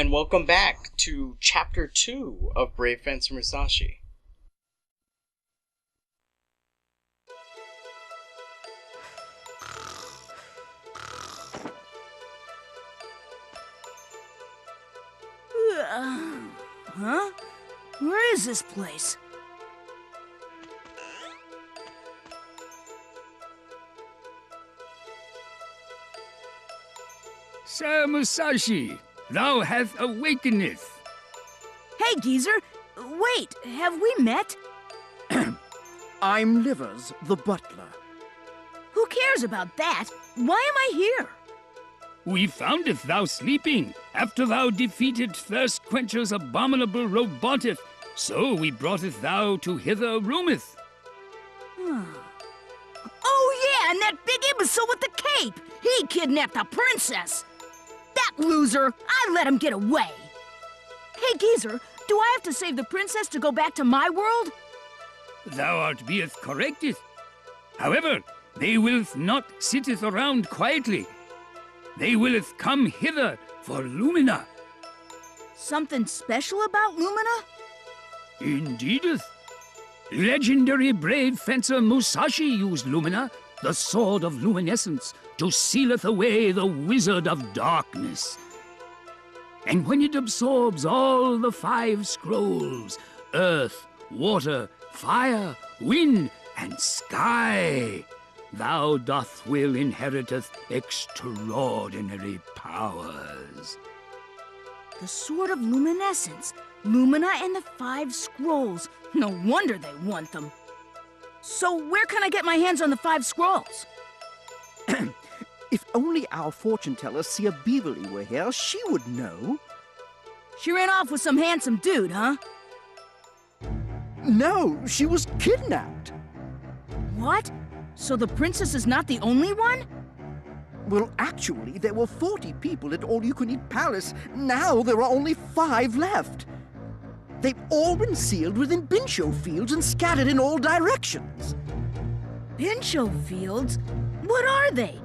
and welcome back to Chapter 2 of Brave Fencer Musashi. Huh? Where is this place? Sir Musashi, thou hast awakeneth. Hey, geezer! Wait, have we met? I'm Livers, the butler. Who cares about that? Why am I here? We foundeth thou sleeping, after thou defeated Thirst Quencher's abominable roboteth, so we broughteth thou to hither roometh. Oh yeah, and that big imbecile with the cape! He kidnapped the princess! That loser! I let him get away! Hey, geezer, do I have to save the princess to go back to my world? Thou art beeth correcteth. However, they willeth not sitteth around quietly. They willeth come hither for Lumina. Something special about Lumina? Indeedeth. Legendary brave fencer Musashi used Lumina, the sword of luminescence, to sealeth away the wizard of darkness. And when it absorbs all the 5 scrolls, earth, water, fire, wind, and sky, thou doth will inheriteth extraordinary powers. The Sword of Luminescence, Lumina and the 5 scrolls. No wonder they want them. So where can I get my hands on the 5 scrolls? If only our fortune teller, Sia Beverly, were here, she would know. She ran off with some handsome dude, huh? No, she was kidnapped. What? So the princess is not the only one? Well, actually, there were 40 people at All-You-Can-Eat Palace. Now there are only 5 left. They've all been sealed within Bincho fields and scattered in all directions. Bincho fields? What are they?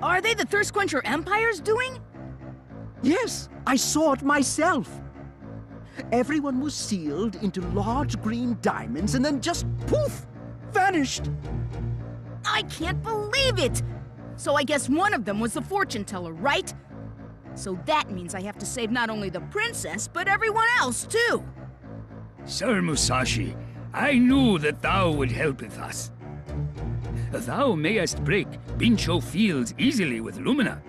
Are they the Thirst Quencher Empire's doing? Yes, I saw it myself. Everyone was sealed into large green diamonds and then just poof, vanished. I can't believe it! So I guess one of them was the fortune teller, right? So that means I have to save not only the princess, but everyone else too. Sir Musashi, I knew that thou would helpeth us. Thou mayest break Bincho fields easily with Lumina.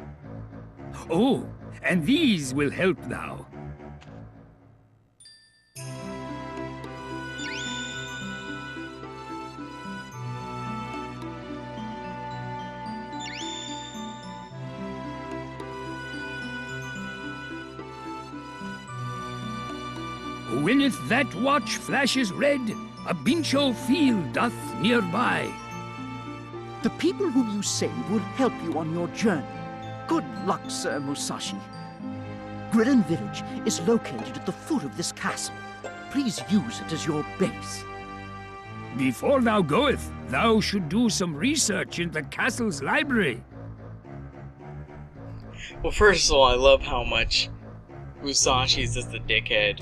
Oh, and these will help thou. Wheneth that watch flashes red, a Bincho field doth nearby. The people whom you saved will help you on your journey. Good luck, Sir Musashi. Gridden Village is located at the foot of this castle. Please use it as your base. Before thou goeth, thou should do some research in the castle's library. Well, first of all, I love how much Musashi's just a dickhead.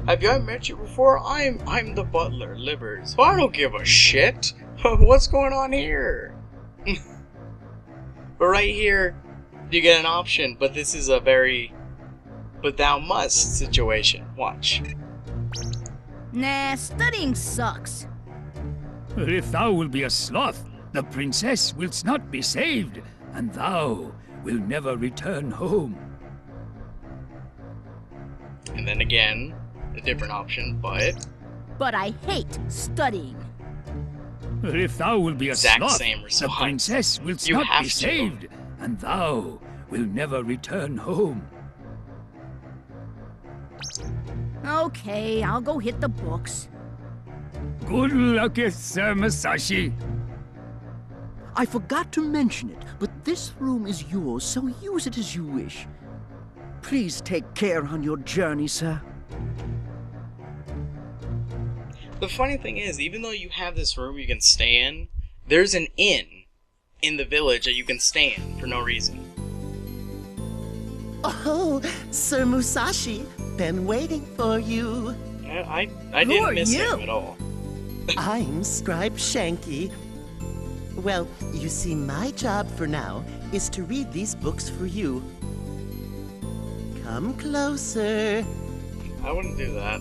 Have I met you before? I'm the butler, Livers. Well, I don't give a shit. What's going on here? But right here, you get an option, but this is a very but thou must situation. Watch. Nah, studying sucks. If thou will be a sloth, the princess wilt not be saved, and thou will never return home. And then again, a different option, but But I hate studying. If thou will be a exact sloth, same the response. princess will You not have be to. saved, and thou will never return home. Okay, I'll go hit the books. Good luck, Sir Musashi. I forgot to mention it, but this room is yours, so use it as you wish. Please take care on your journey, sir. The funny thing is, even though you have this room you can stay in, there's an inn in the village that you can stay in for no reason. Oh, Sir Musashi, been waiting for you. I Who didn't are miss you? him at all. I'm Scribe Shanky. Well, you see, my job for now is to read these books for you. Come closer. I wouldn't do that.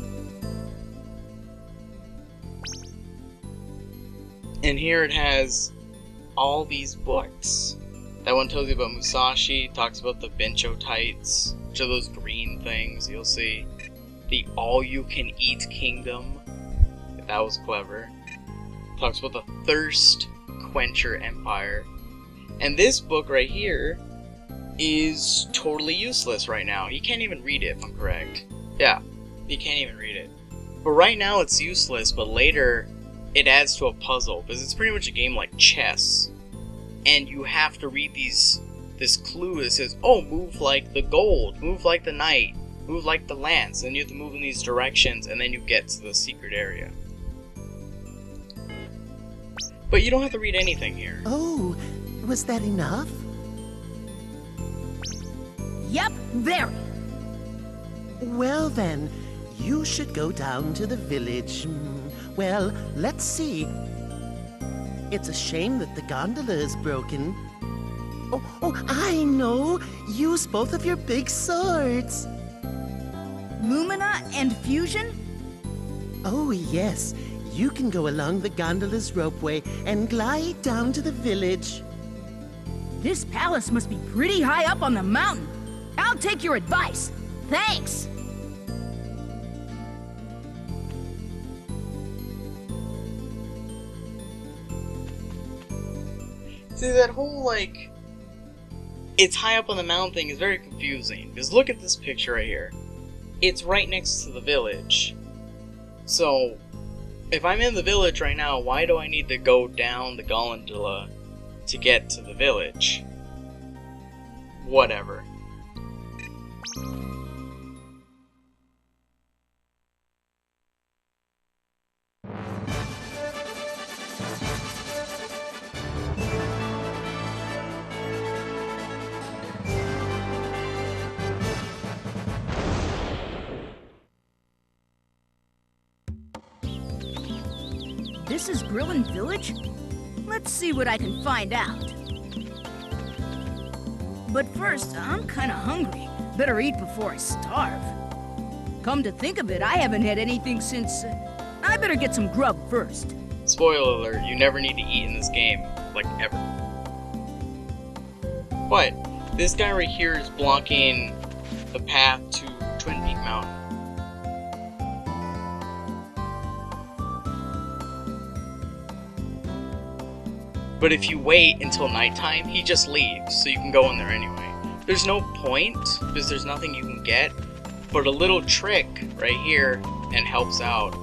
And here it has all these books. That one tells you about Musashi, talks about the Bencho tights, which are those green things you'll see. The all-you-can-eat kingdom. That was clever. Talks about the Thirst Quencher Empire. And this book right here is totally useless right now. You can't even read it, if I'm correct. Yeah, you can't even read it. But right now it's useless, but later it adds to a puzzle, because it's pretty much a game like chess. And you have to read this clue that says, oh, move like the gold, move like the knight, move like the lance, and you have to move in these directions, and then you get to the secret area. But you don't have to read anything here. Oh, was that enough? Yep, very. Well then, you should go down to the village. Well, let's see. It's a shame that the gondola is broken. Oh, I know! Use both of your big swords! Lumina and Fusion? Oh, yes. You can go along the gondola's ropeway and glide down to the village. This palace must be pretty high up on the mountain. I'll take your advice. Thanks. See, that whole, like, it's high up on the mountain thing is very confusing. Because look at this picture right here. It's right next to the village. So, if I'm in the village right now, why do I need to go down the gondola to get to the village? Whatever. This is Grillin' Village? Let's see what I can find out. But first, I'm kinda hungry. Better eat before I starve. Come to think of it, I haven't had anything since... I better get some grub first. Spoiler alert, you never need to eat in this game, like, ever. But, this guy right here is blocking the path to Twin Peak Mountain. But if you wait until nighttime, he just leaves, so you can go in there anyway. There's no point, because there's nothing you can get, but a little trick right here, and helps out.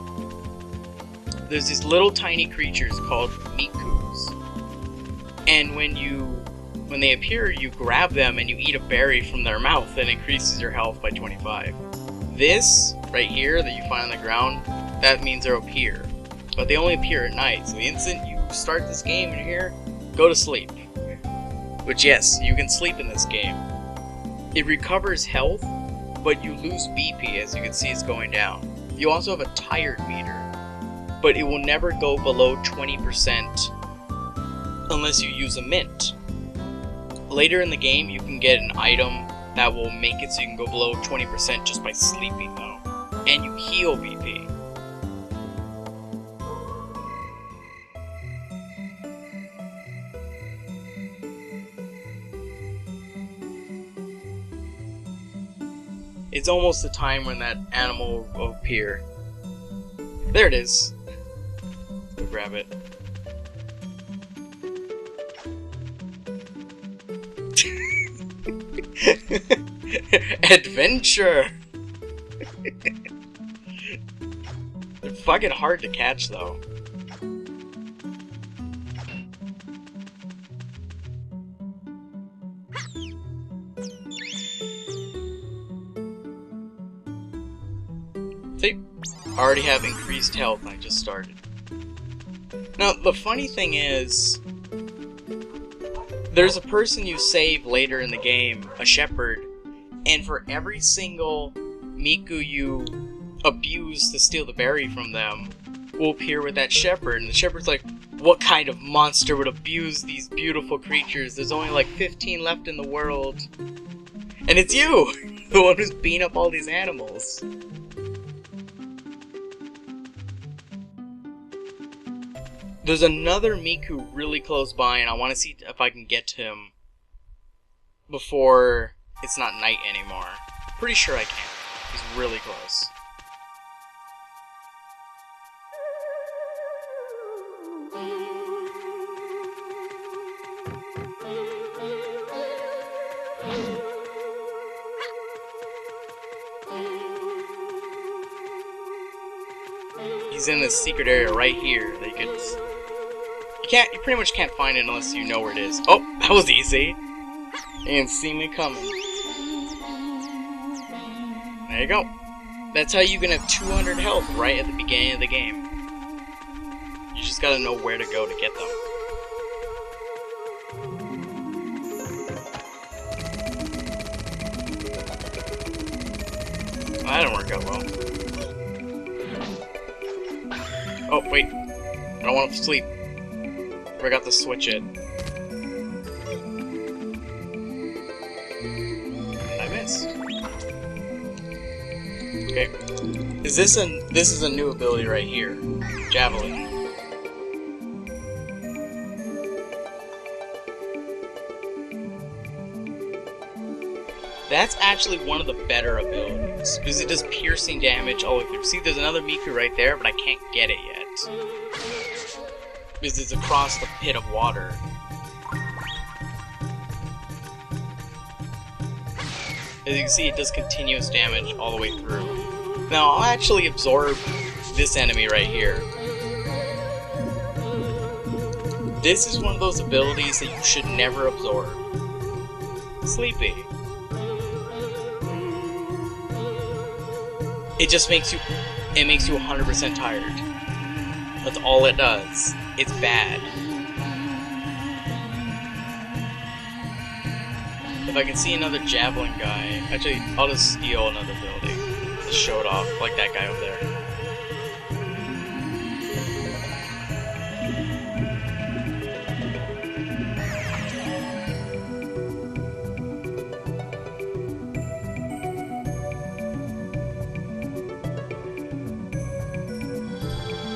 There's these little tiny creatures called mikus, and when they appear, you grab them and you eat a berry from their mouth, and increases your health by 25. This, right here, that you find on the ground, that means they'll appear. But they only appear at night, so the instant you start this game in here, go to sleep. Which, yes, you can sleep in this game. It recovers health, but you lose BP, as you can see it's going down. You also have a tired meter, but it will never go below 20% unless you use a mint. Later in the game, you can get an item that will make it so you can go below 20% just by sleeping, though. And you heal BP. It's almost the time when that animal will appear. There it is. Go grab it. Adventure! They're fucking hard to catch, though. See? I already have increased health and I just started. Now, the funny thing is, there's a person you save later in the game, a shepherd, And for every single Miku you abuse to steal the berry from them, will appear with that shepherd. And the shepherd's like, what kind of monster would abuse these beautiful creatures? There's only like 15 left in the world. And it's you! The one who's beating up all these animals. There's another Miku really close by, and I want to see if I can get to him before it's not night anymore. Pretty sure I can. He's really close. He's in this secret area right here that you could... You pretty much can't find it unless you know where it is. Oh, that was easy. You didn't see me coming. There you go. That's how you can have 200 health right at the beginning of the game. You just gotta know where to go to get them. Well, that didn't work out well. Oh, wait. I don't want to sleep. Forgot to switch it. I missed. Okay. This is a new ability right here. Javelin. That's actually one of the better abilities, because it does piercing damage all the way through. See, there's another Miku right there, but I can't get it yet. Because it's across the pit of water. As you can see, it does continuous damage all the way through. Now, I'll actually absorb this enemy right here. This is one of those abilities that you should never absorb. Sleepy. It just makes you 100% tired. That's all it does. It's bad. If I can see another javelin guy, actually, I'll just steal another building. Just show it off, like that guy over there.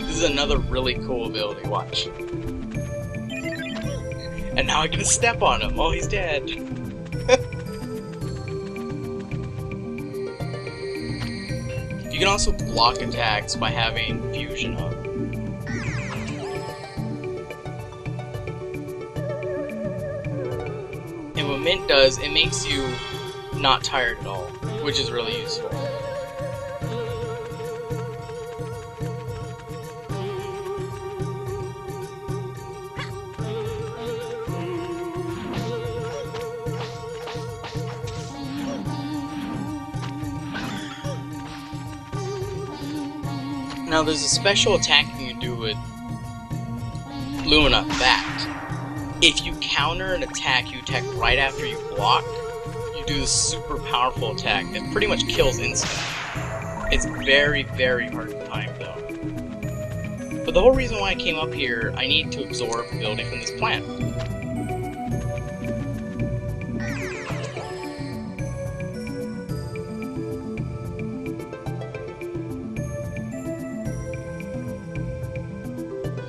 This is another really cool ability, watch. And now I get to step on him. Oh, he's dead. You can also block attacks by having fusion up. And what Mint does, it makes you not tired at all, which is really useful. Now there's a special attack you can do with Lumina, that. If you counter an attack you attack right after you block, you do this super powerful attack that pretty much kills instantly. It's very, very hard to time though. But the whole reason why I came up here, I need to absorb ability from this plant.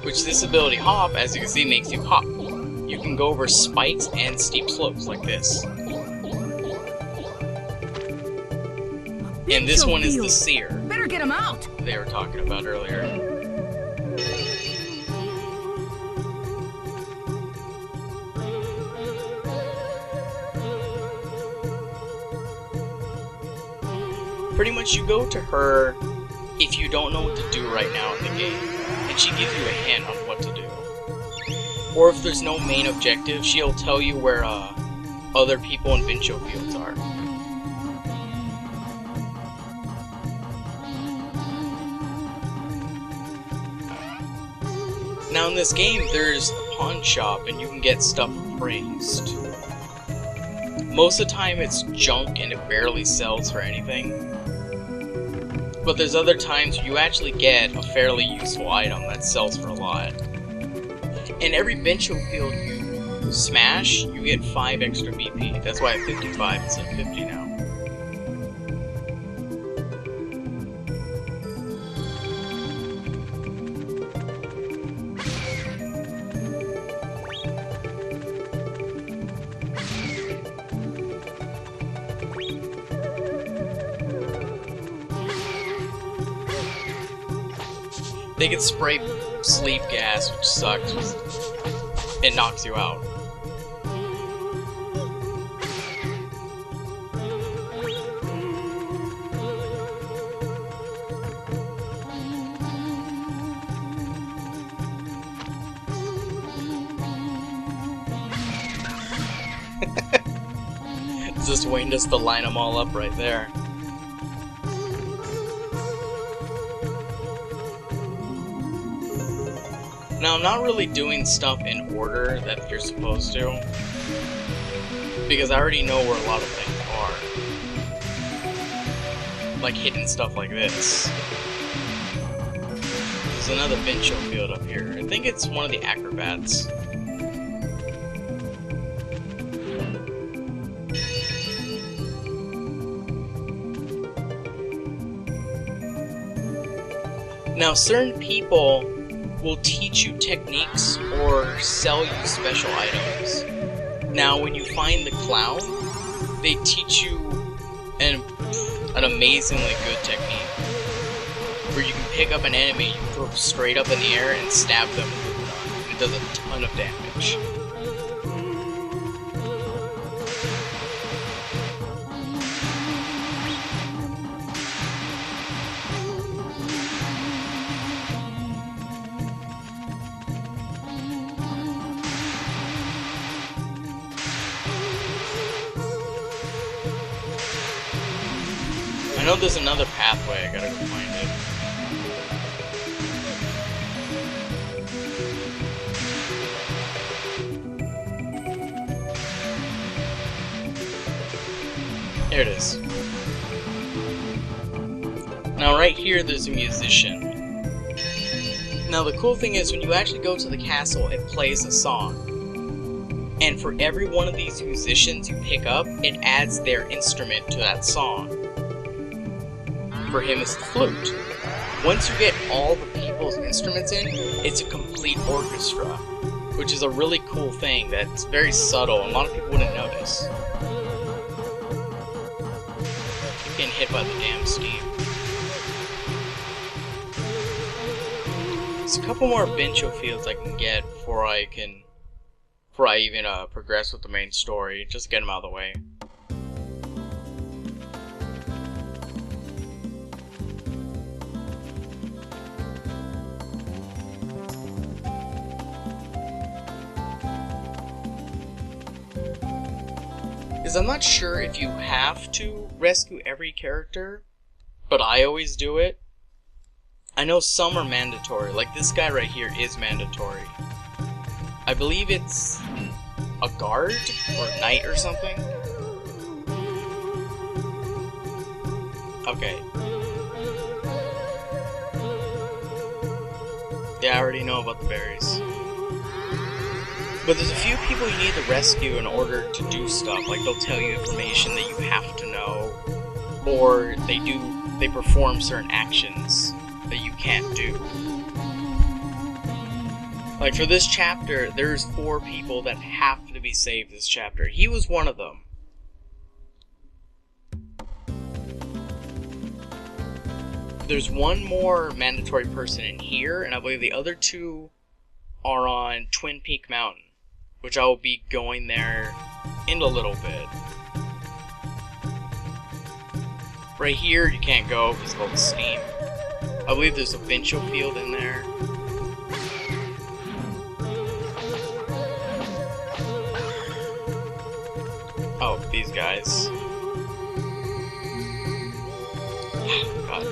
Which this ability, Hop, as you can see, makes you hop. You can go over spikes and steep slopes like this. And this one is the Seer. Better get him out. They were talking about earlier. Pretty much you go to her if you don't know what to do right now in the game, and she gives you a hint on what to do. Or if there's no main objective, she'll tell you where other people in Vincho Fields are. Now in this game, there's a pawn shop and you can get stuff appraised. Most of the time it's junk and it barely sells for anything. But there's other times you actually get a fairly useful item that sells for a lot. And every Bencho field you smash, you get 5 extra BP. That's why I have 55 instead of 50 now. They can spray sleep gas, which sucks. It knocks you out. Just waiting just to line them all up right there. Now, I'm not really doing stuff in order that you're supposed to, because I already know where a lot of things are. Like hidden stuff like this. There's another Bencho field up here. I think it's one of the acrobats. Now, certain people will teach you techniques or sell you special items. Now, when you find the clown, they teach you an amazingly good technique where you can pick up an enemy, you throw straight up in the air and stab them. It does a ton of damage. I know there's another pathway, I gotta go find it. There it is. Now right here there's a musician. Now the cool thing is when you actually go to the castle, it plays a song. And for every one of these musicians you pick up, it adds their instrument to that song. For him, it's the flute. Once you get all the people's instruments in, it's a complete orchestra, which is a really cool thing that's very subtle and a lot of people wouldn't notice. You're getting hit by the damn steam. There's a couple more Bencho fields I can get before I even progress with the main story. Just get them out of the way. I'm not sure if you have to rescue every character, but I always do it. I know some are mandatory, like this guy right here is mandatory. I believe it's a guard or knight or something. Okay. Yeah, I already know about the berries. But there's a few people you need to rescue in order to do stuff. Like they'll tell you information that you have to know, or they perform certain actions that you can't do. Like for this chapter, there's 4 people that have to be saved this chapter. He was one of them. There's one more mandatory person in here, and I believe the other 2 are on Twin Peak Mountain, which I will be going there in a little bit. Right here, you can't go because it's called Steam. I believe there's a Bencho field in there. Oh, these guys. God.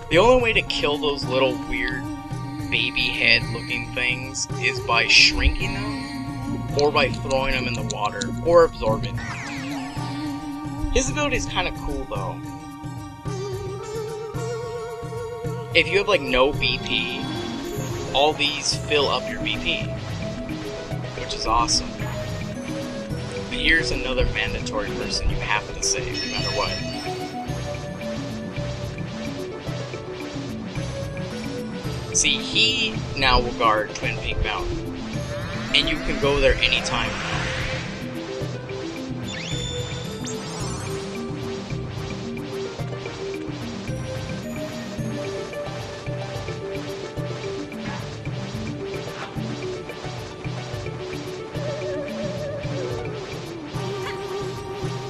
The only way to kill those little weird baby head looking things is by shrinking them. or by throwing them in the water, or absorbing them. His ability is kind of cool though. If you have like no BP, all these fill up your BP, which is awesome. But here's another mandatory person you have to save, no matter what. See, he now will guard Twin Peak Mountain, and you can go there anytime now.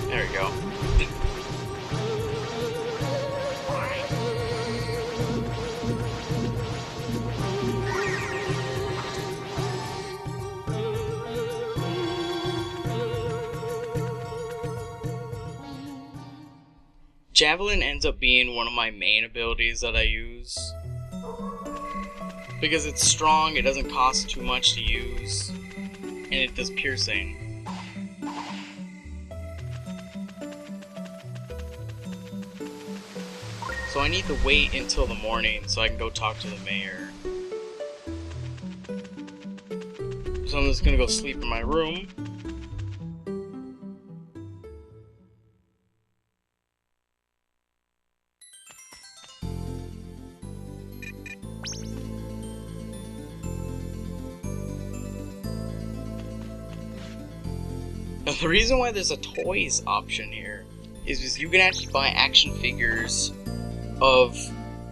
There we go. Javelin ends up being one of my main abilities that I use. Because it's strong, it doesn't cost too much to use, and it does piercing. So I need to wait until the morning so I can go talk to the mayor. So I'm just gonna go sleep in my room. Now the reason why there's a toys option here is because you can actually buy action figures of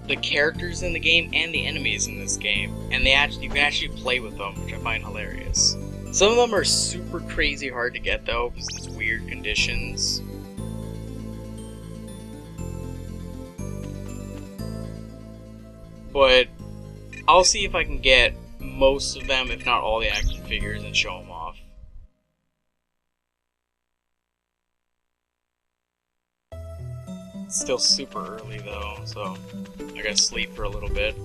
the characters in the game and the enemies in this game, and you can actually play with them, which I find hilarious. Some of them are super crazy hard to get though, because there's weird conditions. But I'll see if I can get most of them, if not all the action figures, and show them off. It's still super early though, so I gotta sleep for a little bit.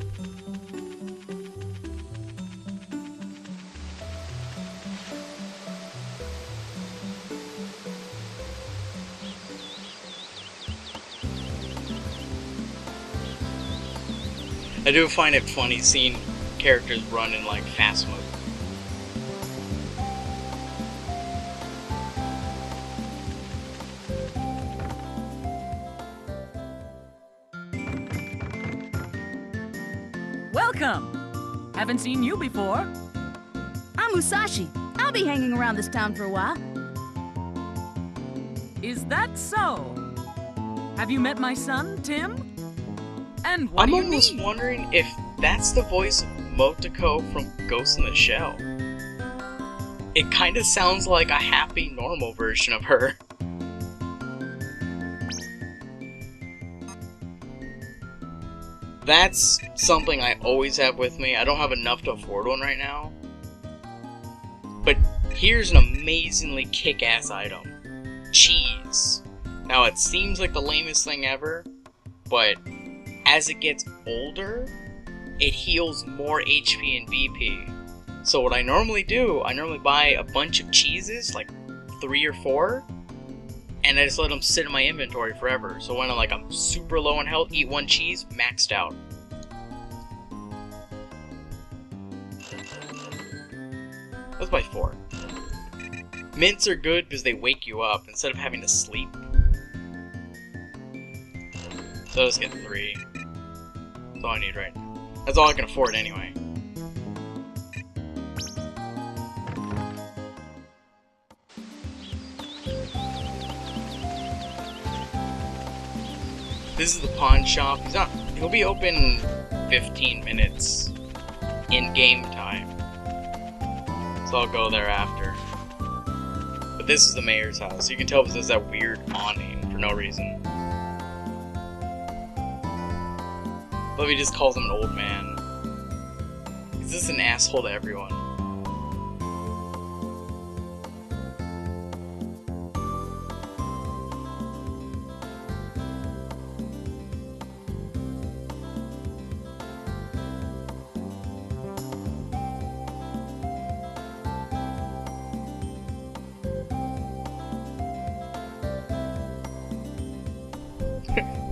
I do find it funny seeing characters run in like fast mode. Welcome! Haven't seen you before. I'm Musashi. I'll be hanging around this town for a while. Is that so? Have you met my son, Tim? And what I'm do you almost need? wondering if that's the voice of Motoko from Ghost in the Shell. It kind of sounds like a happy, normal version of her. That's something I always have with me. I don't have enough to afford one right now. But here's an amazingly kick-ass item. Cheese. Now it seems like the lamest thing ever, but as it gets older, it heals more HP and BP. So what I normally do, I normally buy a bunch of cheeses, like 3 or 4, and I just let them sit in my inventory forever. So when I'm super low on health, eat 1 cheese, maxed out. Let's buy 4. Mints are good because they wake you up instead of having to sleep. So I'll just get 3. That's all I need right now. That's all I can afford anyway. This is the pawn shop. He'll be open 15 minutes in game time. So I'll go there after. But this is the mayor's house. You can tell because there's that weird awning for no reason. But he just calls him an old man. He's just an asshole to everyone.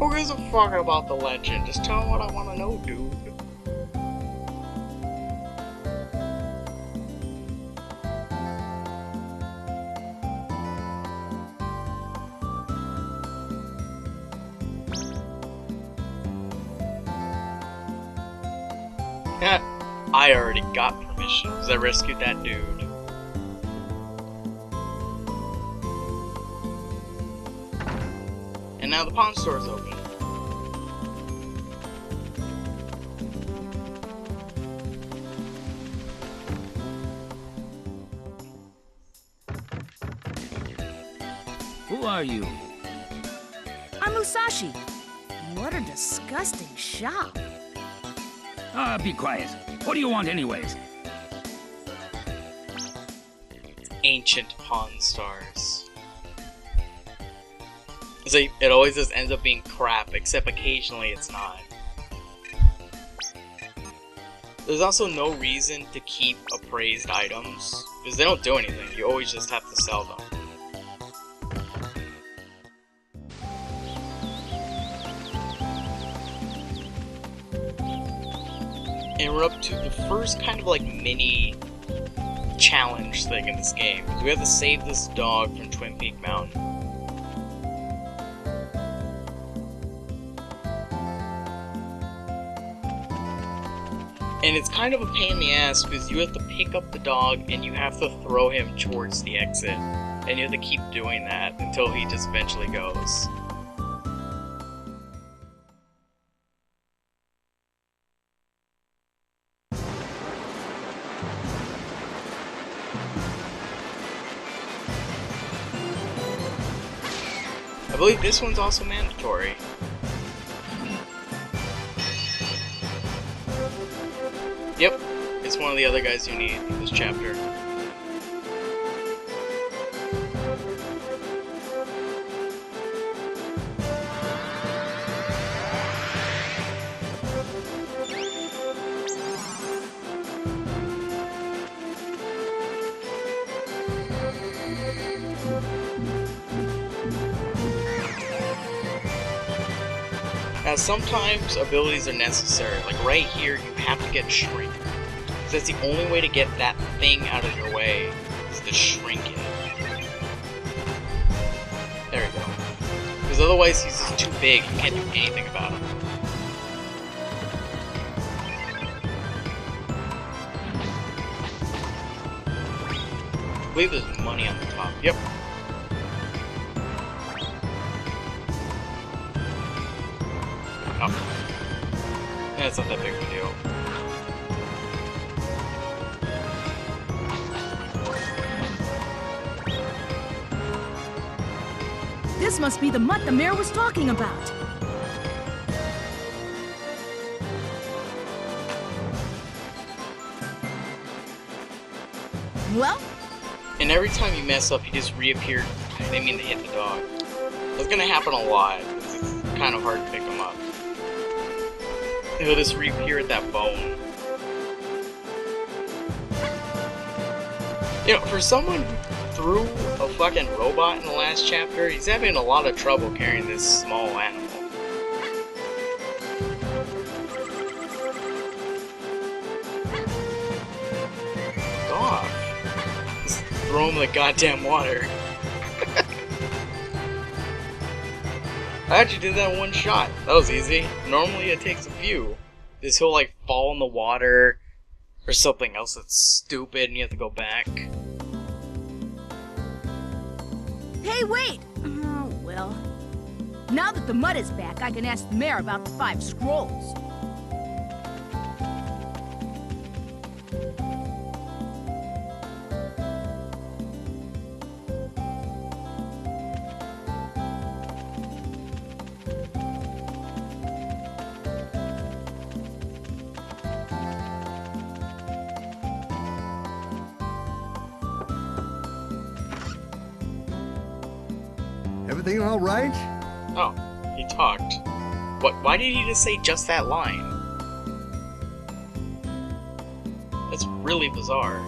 Who gives a fuck about the legend? Just tell me what I want to know, dude. I already got permission because I rescued that dude. And now the pawn store is open. Who are you? I'm Musashi. What a disgusting shop. Ah, be quiet. What do you want anyways? Ancient pawn stars. It's like, it always just ends up being crap, except occasionally it's not. There's also no reason to keep appraised items, because they don't do anything. You always just have to sell them. And we're up to the first kind of like mini challenge thing in this game. We have to save this dog from Twin Peak Mountain. And it's kind of a pain in the ass because you have to pick up the dog and you have to throw him towards the exit. And you have to keep doing that until he just eventually goes. I believe this one's also mandatory. Yep, it's one of the other guys you need in this chapter. Now sometimes abilities are necessary, like right here you have to get shrink. Because that's the only way to get that thing out of your way, is to shrink it. There we go. Because otherwise he's just too big, you can't do anything about him. I believe there's money on the top, yep. Oh. Yeah, it's not that big of a deal. This must be the mutt the mayor was talking about. Well? And every time you mess up, he just reappeared. I didn't mean to hit the dog. That's gonna happen a lot. It's kind of hard to pick him up. He'll just reappear at that bone. You know, for someone who threw a fucking robot in the last chapter, he's having a lot of trouble carrying this small animal. Go off. Just throw him in the goddamn water. I actually did that in one shot. That was easy. Normally it takes a few. This he'll like fall in the water or something else that's stupid and you have to go back. Hey, wait! Oh, well. Now that the mud is back, I can ask the mayor about the 5 scrolls. Everything all right? Oh, he talked. What? Why did he just say just that line? That's really bizarre.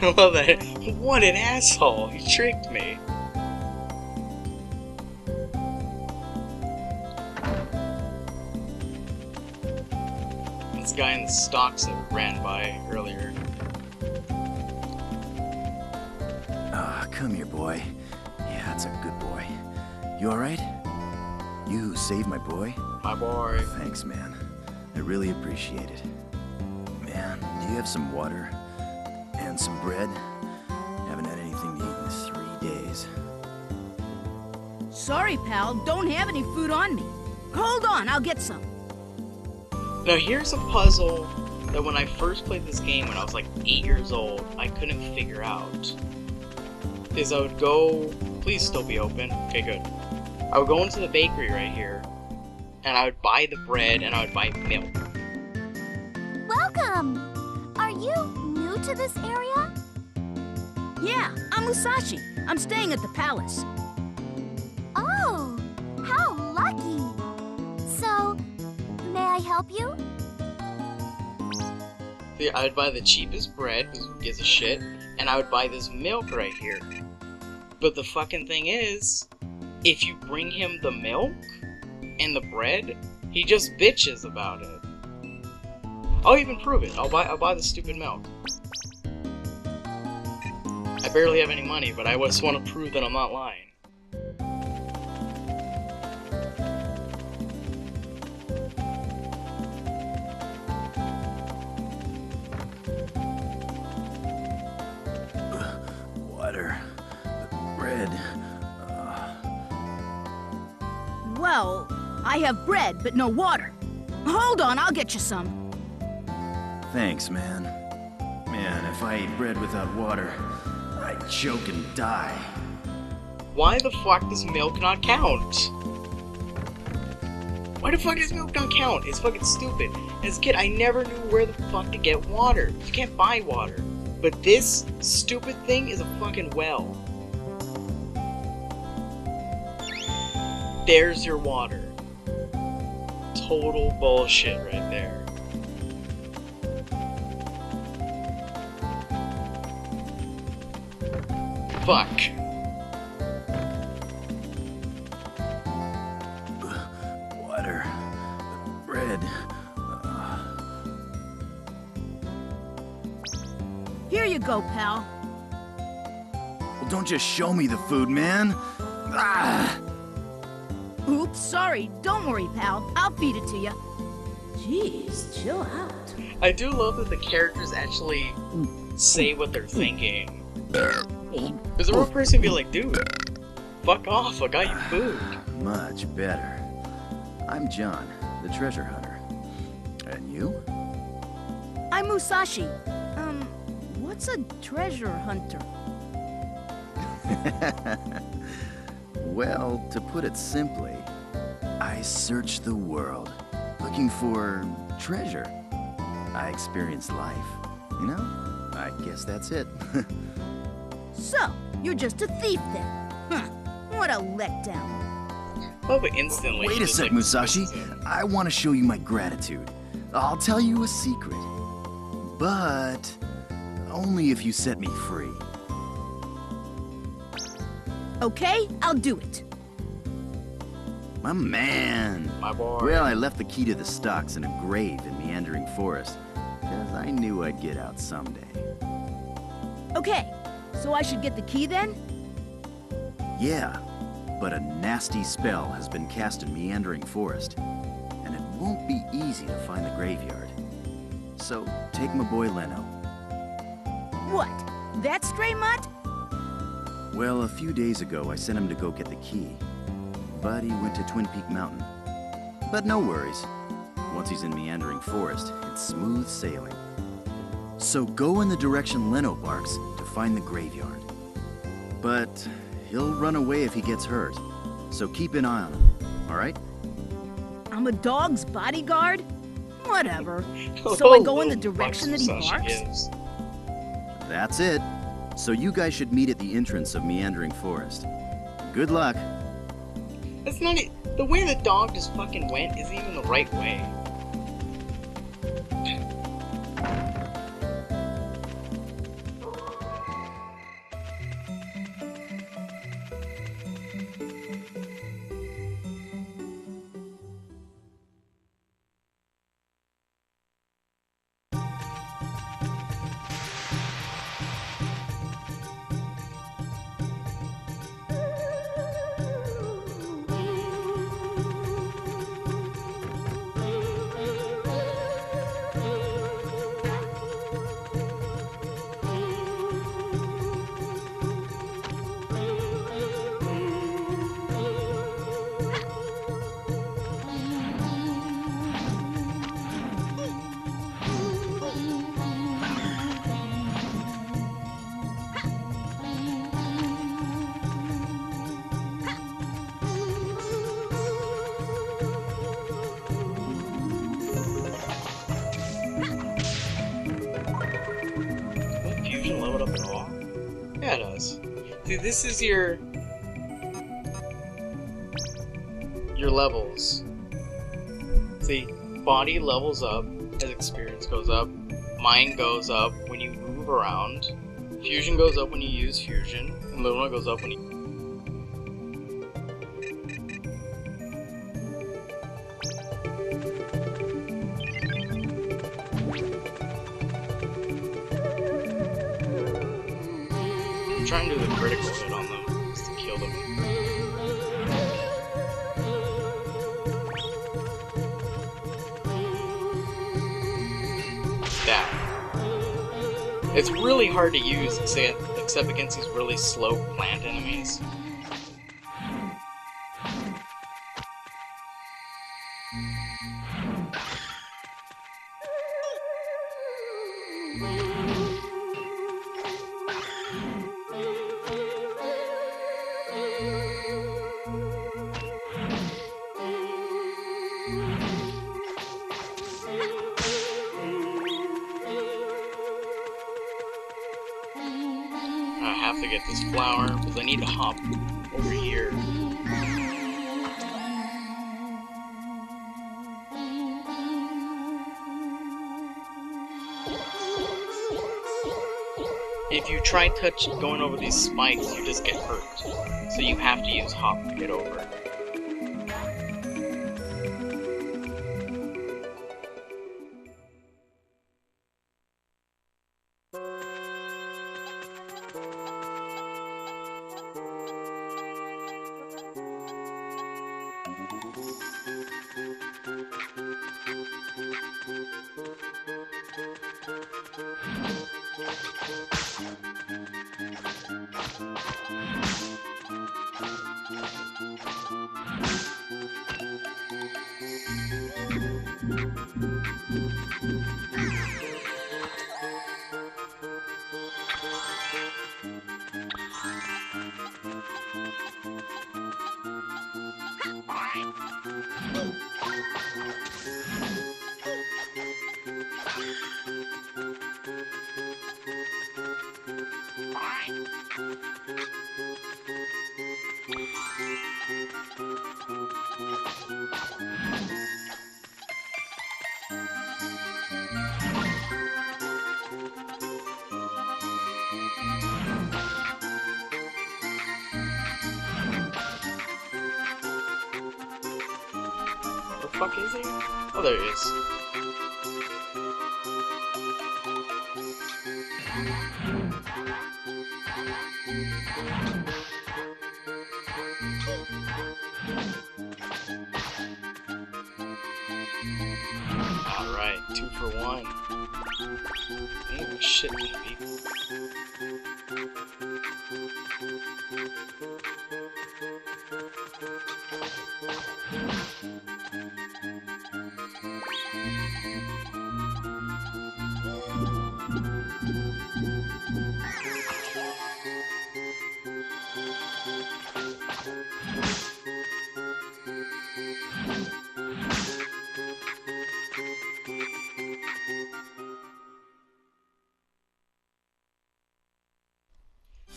I love that. What an asshole. He tricked me. This guy in the stocks that ran by earlier. Ah, come here, boy. Yeah, that's a good boy. You alright? You saved my boy? My boy. Thanks, man. I really appreciate it. Man, do you have some water? And some bread? Haven't had anything to eat in 3 days. Sorry, pal, don't have any food on me. Hold on, I'll get some. Now here's a puzzle that when I first played this game when I was like 8 years old, I couldn't figure out. Is I would go... Please still be open. Okay, good. I would go into the bakery right here, and I would buy the bread and I would buy milk. Welcome! Are you new to this area? Yeah, I'm Musashi. I'm staying at the palace. Oh, how lucky! So, may I help you? Yeah, I would buy the cheapest bread, because who gives a shit, and I would buy this milk right here. But the fucking thing is, if you bring him the milk and the bread, he just bitches about it. I'll even prove it. I'll buy the stupid milk. I barely have any money, but I just want to prove that I'm not lying. Water. Bread. Well, I have bread, but no water. Hold on, I'll get you some. Thanks, man. Man, if I ate bread without water, I'd choke and die. Why the fuck does milk not count? Why the fuck does milk not count? It's fucking stupid. As a kid, I never knew where the fuck to get water. You can't buy water. But this stupid thing is a fucking well. There's your water. Total bullshit right there. Fuck. Water. Bread. Here you go, pal. Well, don't just show me the food, man. Ah! Oops, sorry. Don't worry, pal. I'll feed it to you. Jeez, chill out. I do love that the characters actually say what they're thinking. Because a real person be like, dude, fuck off, I got you food. Much better. I'm John, the treasure hunter. And you? I'm Musashi. What's a treasure hunter? Well, to put it simply, I search the world, looking for treasure. I experience life, you know? I guess that's it. So, you're just a thief then? Huh, what a letdown. Oh, but instantly. Wait he a just, sec, like, Musashi. switches it. I want to show you my gratitude. I'll tell you a secret. But only if you set me free. Okay, I'll do it. My man. My boy. Well, I left the key to the stocks in a grave in Meandering Forest, because I knew I'd get out someday. Okay, so I should get the key then? Yeah, but a nasty spell has been cast in Meandering Forest, and it won't be easy to find the graveyard. So, take my boy Leno. What? That stray mutt? Well, a few days ago, I sent him to go get the key, but he went to Twin Peak Mountain. But no worries. Once he's in Meandering Forest, it's smooth sailing. So go in the direction Leno barks to find the graveyard. But he'll run away if he gets hurt, so keep an eye on him, all right? I'm a dog's bodyguard? Whatever. So I go in the Little direction that bucks he Musashi barks? gives. That's it. So you guys should meet at the entrance of Meandering Forest. Good luck. That's not it. The way the dog just fucking went isn't even the right way. See, this is your levels. See, body levels up as experience goes up. Mind goes up when you move around. Fusion goes up when you use fusion. And Luna goes up when you... I'm trying to do the critical hit on them, just to kill them. That. It's really hard to use, except against these really slow plant enemies. I have to get this flower because I need to hop over here. If you try going over these spikes, you just get hurt. So you have to use hop to get over. Where the fuck is he? Oh, there he is. Alright, 2 for 1. Oh shit, baby.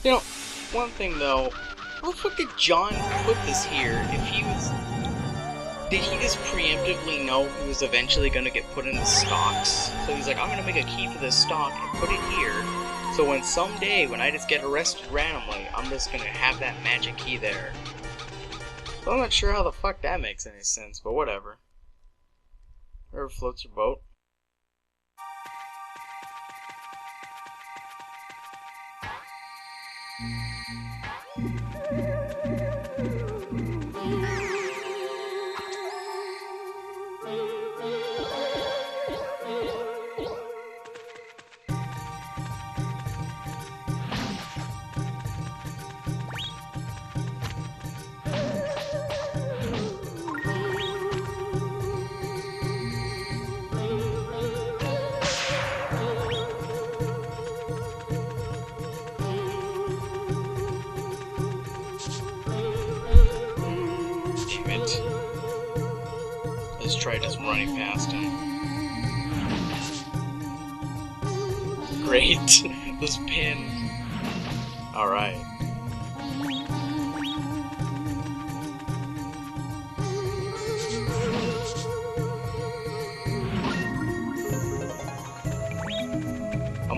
You know, one thing though, how the fuck did John put this here if he was... Did he just preemptively know he was eventually gonna get put in the stocks? So he's like, I'm gonna make a key for this stock and put it here, so when someday, when I just get arrested randomly, I'm just gonna have that magic key there. So I'm not sure how the fuck that makes any sense, but whatever. Whoever floats your boat. Let's try just running past him. Great. This pin. Alright.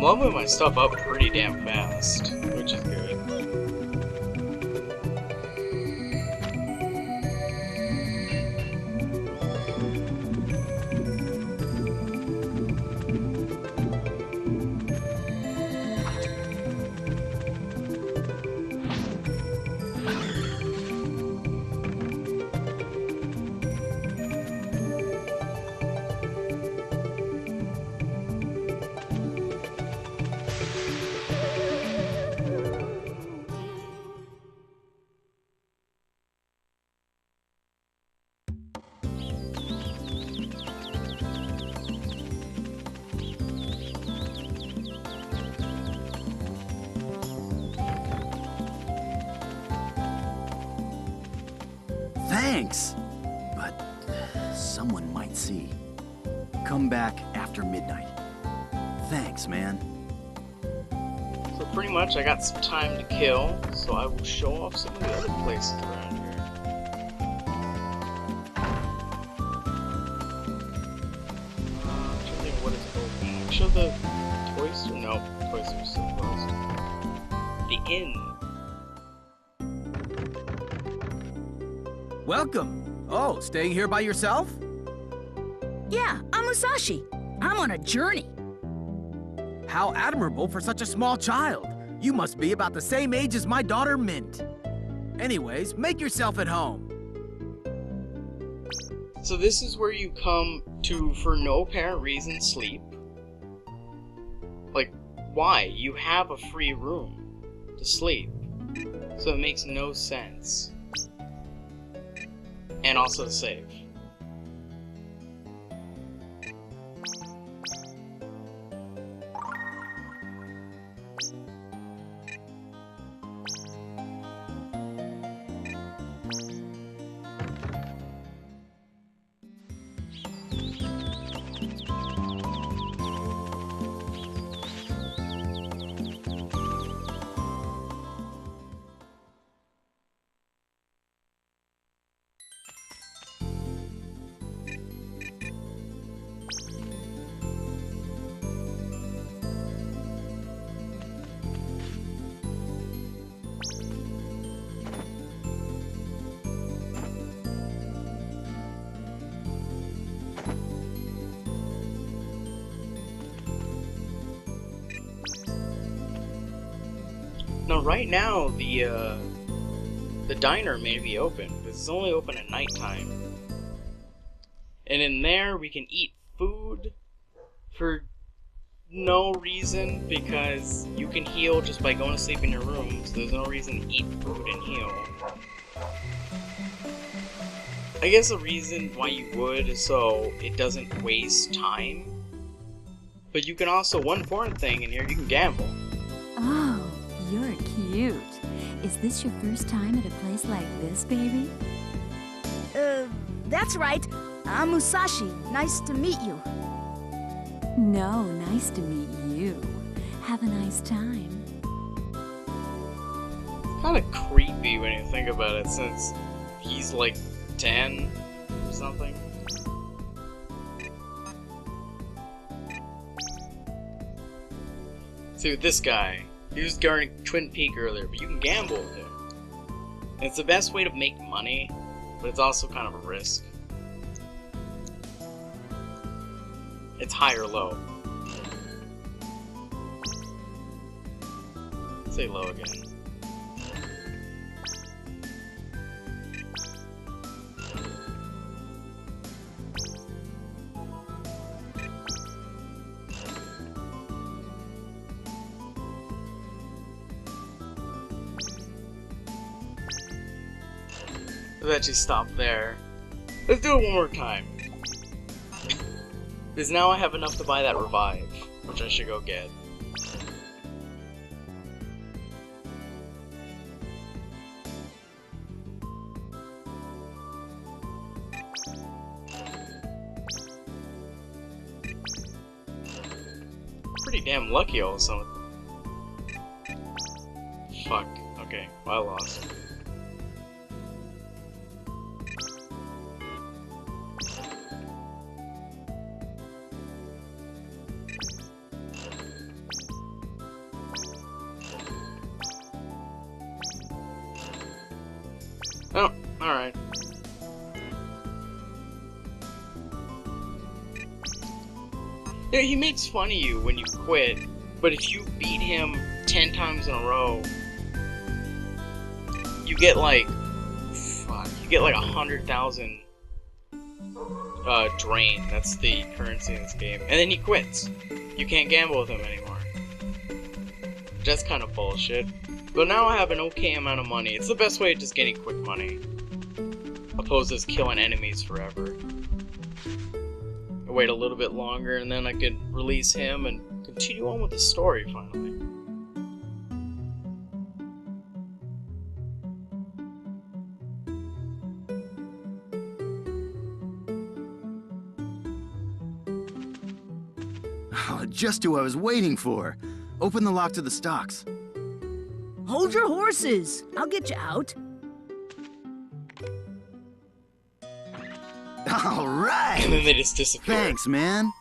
I'm leveling my stuff up pretty damn fast, which is good. Thanks! But someone might see. Come back after midnight. Thanks, man. So pretty much I got some time to kill, so I will show off some of the other places around here. I'm trying to think what is open. Show the Toy Store? No, Toy Store's still closed. The inn. Welcome. Oh, staying here by yourself? Yeah, I'm Musashi. I'm on a journey. How admirable for such a small child. You must be about the same age as my daughter Mint. Anyways, make yourself at home. So this is where you come to, for no apparent reason, sleep. Like, why? You have a free room to sleep. So it makes no sense. And also to save. Now, right now, the diner may be open, but it's only open at nighttime. And in there, we can eat food for no reason, because you can heal just by going to sleep in your room, so there's no reason to eat food and heal. I guess the reason why you would is so it doesn't waste time. But you can also, one important thing in here, you can gamble. Oh, you're cute. Is this your first time at a place like this, baby? That's right. I'm Musashi. Nice to meet you. No, nice to meet you. Have a nice time. Kind of creepy when you think about it, since he's like 10 or something. See, with this guy, he was guarding Twin Peak earlier, but you can gamble with him. And it's the best way to make money, but it's also kind of a risk. It's high or low. Say low again. Let's actually stop there. Let's do it one more time. Because now I have enough to buy that revive, which I should go get. Pretty damn lucky all of a sudden. Fuck. Okay, well, I lost. Yeah, he makes fun of you when you quit, but if you beat him 10 times in a row, you get like, you get like 100,000 drain. That's the currency in this game. And then he quits. You can't gamble with him anymore. That's kind of bullshit. But now I have an okay amount of money. It's the best way of just getting quick money. Opposed to just killing enemies forever. I wait a little bit longer and then I could release him and continue on with the story finally. Oh, just who I was waiting for. Open the lock to the stocks. Hold your horses. I'll get you out. All right. And then they just disappear. Thanks, man.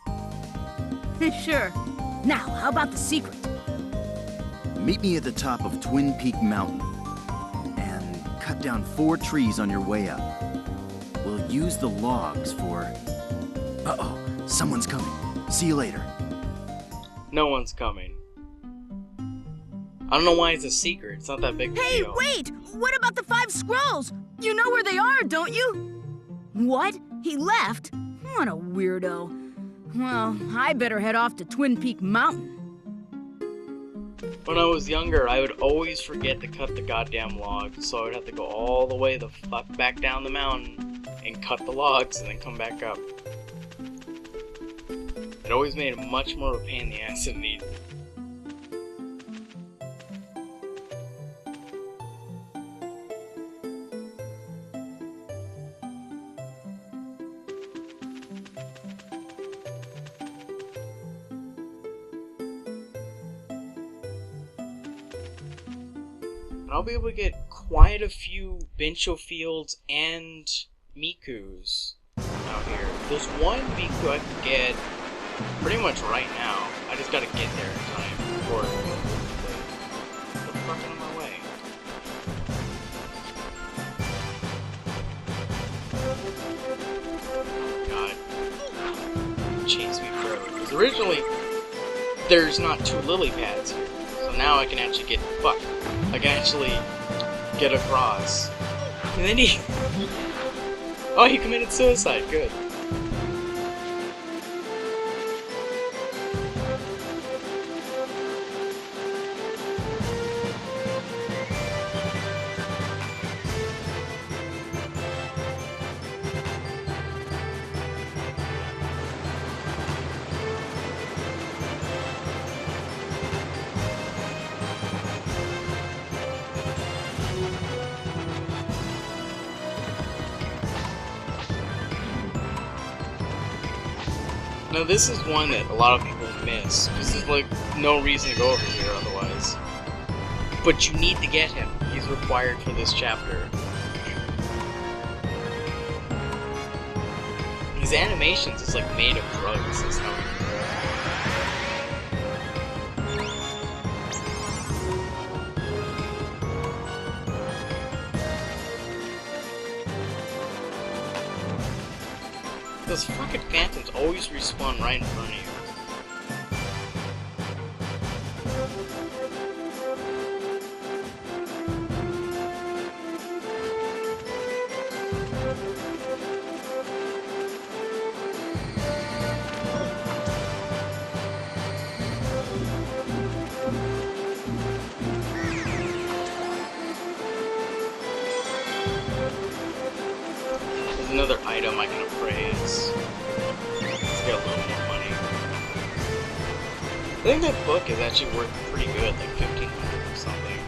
Sure. Now, how about the secret? Meet me at the top of Twin Peak Mountain and cut down 4 trees on your way up. We'll use the logs for... Uh-oh, someone's coming. See you later. No one's coming. I don't know why it's a secret. It's not that big of a Hey, deal. wait! What about the 5 scrolls? You know where they are, don't you? What? He left? What a weirdo. Well, I better head off to Twin Peak Mountain. When I was younger, I would always forget to cut the goddamn logs, so I would have to go all the way the fuck back down the mountain and cut the logs and then come back up. It always made it much more of a pain in the ass than needed. I'll be able to get quite a few Bincho Fields and Mikus out here. There's one Miku I can get pretty much right now. I just gotta get there in time before it goes the fuck out of my way. God. Chase me through. Because originally, there's not 2 lily pads here. So now I can actually get fucked. I can actually get across. And then he... Oh, he committed suicide. Good. Now this is one that a lot of people miss, because there's like no reason to go over here otherwise. But you need to get him. He's required for this chapter. His animations is like made of drugs, is how those fucking phantoms always respawn right in front of you. There's another item I can appraise. Let's get a little more money. I think that book is actually worth pretty good, like 1,500 or something.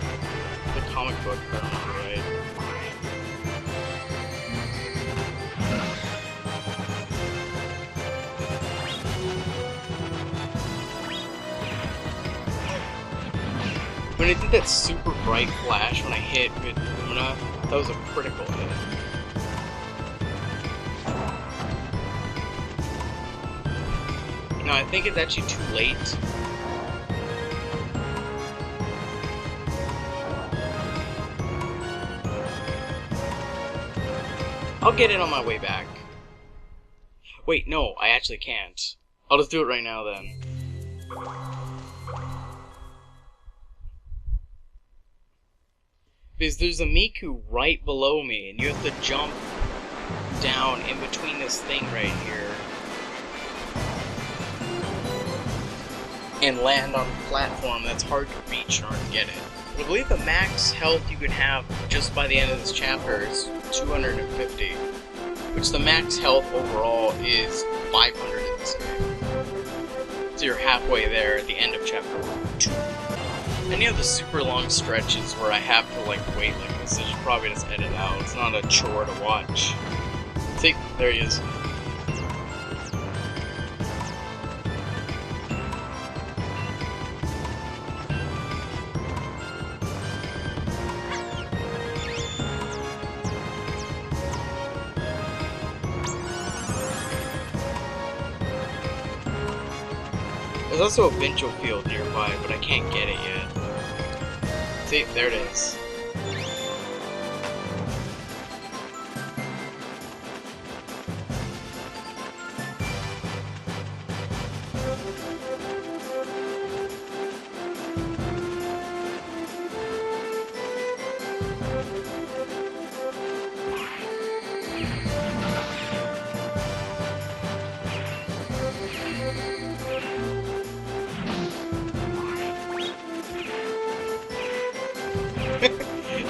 The comic book, if I remember right. When I did that super bright flash when I hit with Lumina, that was a critical hit. No, I think it's actually too late. I'll get it on my way back. Wait, no, I actually can't. I'll just do it right now then. Because there's a Miku right below me, and you have to jump down in between this thing right here and land on a platform that's hard to reach in order to get it. I believe the max health you can have just by the end of this chapter is 250, which the max health overall is 500 in this game. So you're halfway there at the end of chapter 2. Any of the super long stretches where I have to like wait like this, I should probably just edit out. It's not a chore to watch. See, there he is. There's also a Bincho field nearby, but I can't get it yet. See, there it is.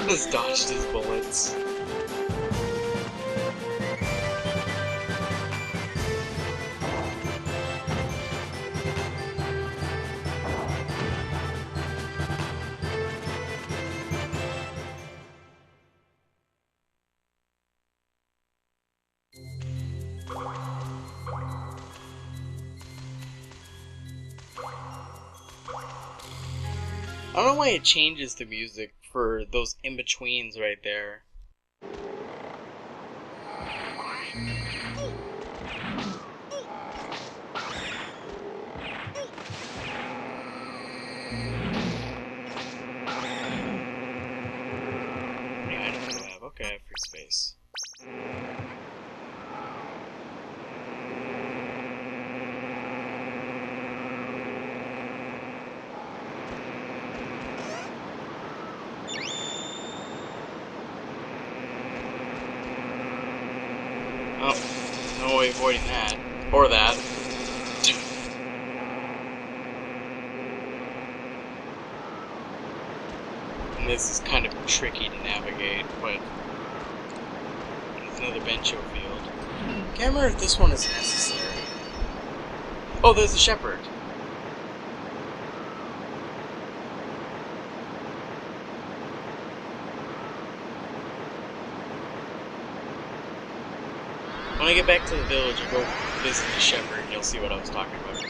Just dodged his bullets. I don't know why it changes the music for those in-betweens right there. Yeah, I don't have. Okay, I have free space. Oh, no way avoiding that. Or that. And this is kind of tricky to navigate, but it's another Bencho field. Can't remember if this one is necessary. Oh, there's a shepherd. When I get back to the village, I'll go visit the shepherd and you'll see what I was talking about.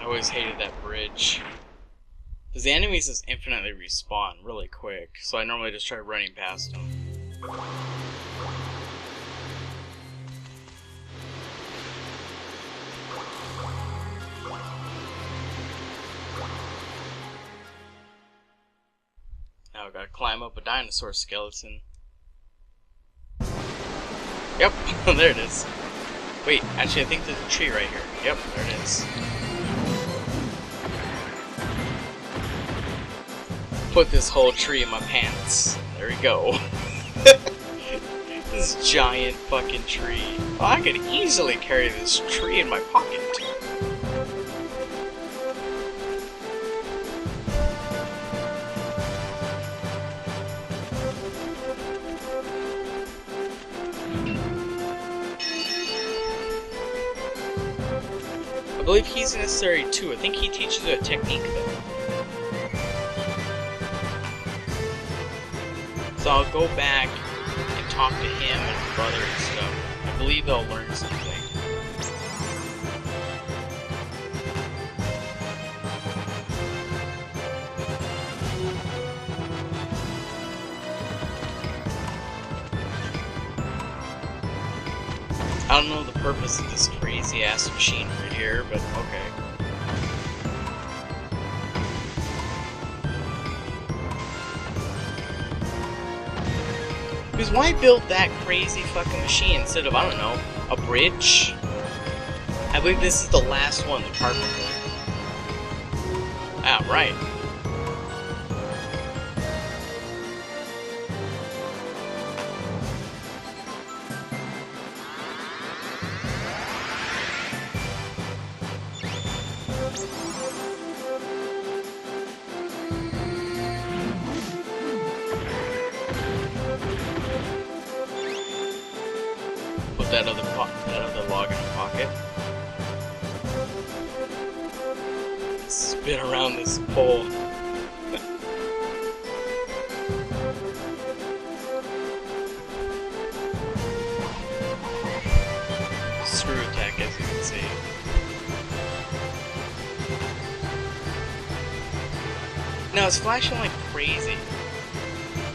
I always hated that bridge. Because the enemies just infinitely respawn really quick, so I normally just try running past them. Now I gotta climb up a dinosaur skeleton. Yep, there it is. Wait, actually I think there's a tree right here. Yep, there it is. Put this whole tree in my pants. There we go. This giant fucking tree. Oh, I could easily carry this tree in my pocket. I believe he's necessary too. I think he teaches you a technique though. So I'll go back and talk to him and his brother and stuff. I believe they'll learn something. I don't know the purpose of this crazy ass machine right here, but okay. Because why build that crazy fucking machine instead of, I don't know, a bridge? I believe this is the last one, the carpenter. Ah, right. Put that other log in the pocket. Spin around this pole. Screw attack, as you can see. Now it's flashing like crazy.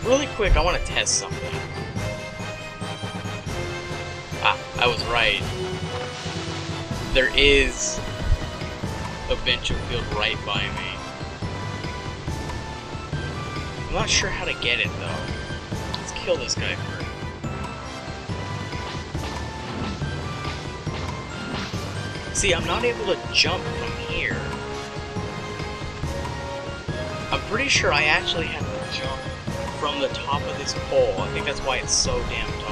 Really quick, I want to test something. Ah, I was right. There is a bench field right by me. I'm not sure how to get it though. Let's kill this guy first. See, I'm not able to jump from here. I'm pretty sure I actually have to jump from the top of this pole. I think that's why it's so damn tall.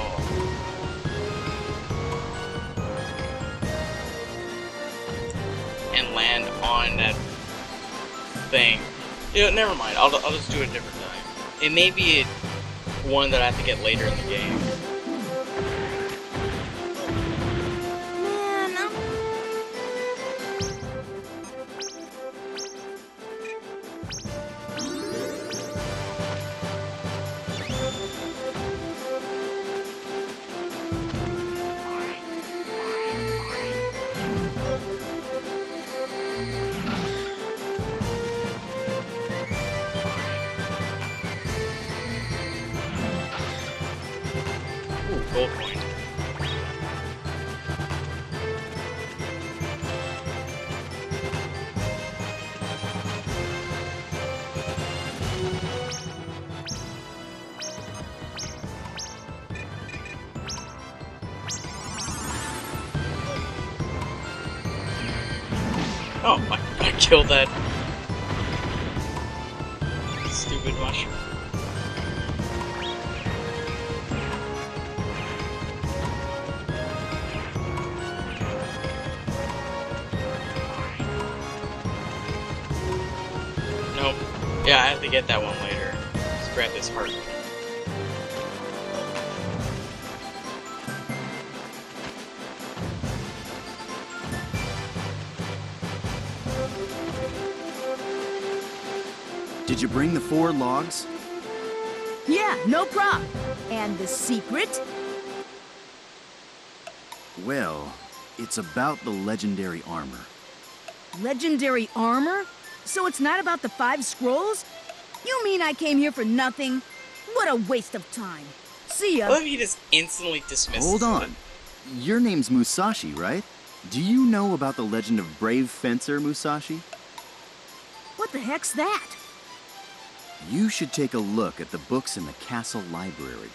And land on that thing. You know, never mind. I'll just do it a different time. It may be one that I have to get later in the game. Gold coin. Oh, I killed that stupid mushroom. Nope. Yeah, I have to get that one later. Let's grab this heart. Did you bring the 4 logs? Yeah, no problem. And the secret? Well, it's about the legendary armor. Legendary armor? So it's not about the 5 scrolls? You mean I came here for nothing? What a waste of time. See ya. I love he just instantly dismisses Hold on. it. Your name's Musashi, right? Do you know about the legend of brave fencer Musashi? What the heck's that? You should take a look at the books in the castle library.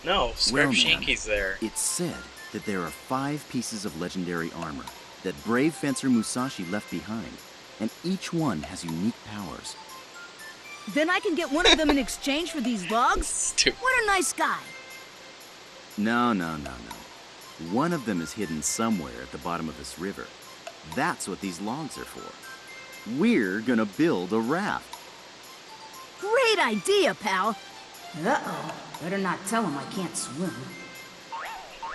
No, Scrap Well, Shanky's there. It's said that there are 5 pieces of legendary armor that brave fencer Musashi left behind, and each one has unique powers. Then I can get one of them in exchange for these logs? Stupid. What a nice guy. No. One of them is hidden somewhere at the bottom of this river. That's what these logs are for. We're gonna build a raft. Great idea, pal. Uh-oh. Better not tell him I can't swim.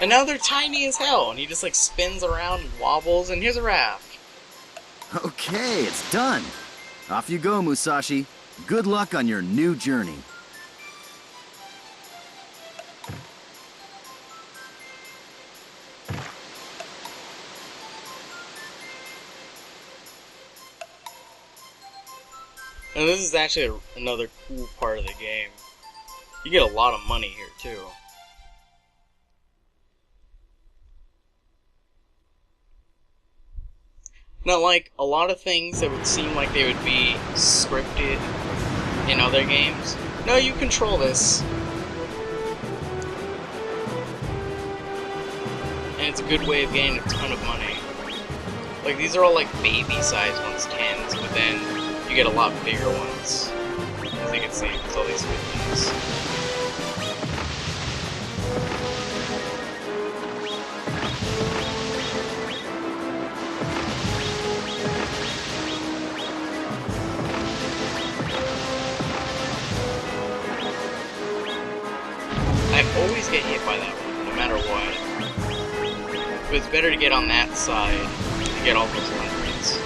And now they're tiny as hell, and he just like spins around and wobbles, and here's a raft. Okay, it's done. Off you go, Musashi. Good luck on your new journey. And this is actually another cool part of the game. You get a lot of money here, too. Not like a lot of things that would seem like they would be scripted in other games. No, you control this. And it's a good way of getting a ton of money. Like, these are all like baby-sized ones, 10s, but then you get a lot bigger ones. As you can see, there's all these 50s. I always get hit by that one, no matter what. But it's better to get on that side to get all those hundreds.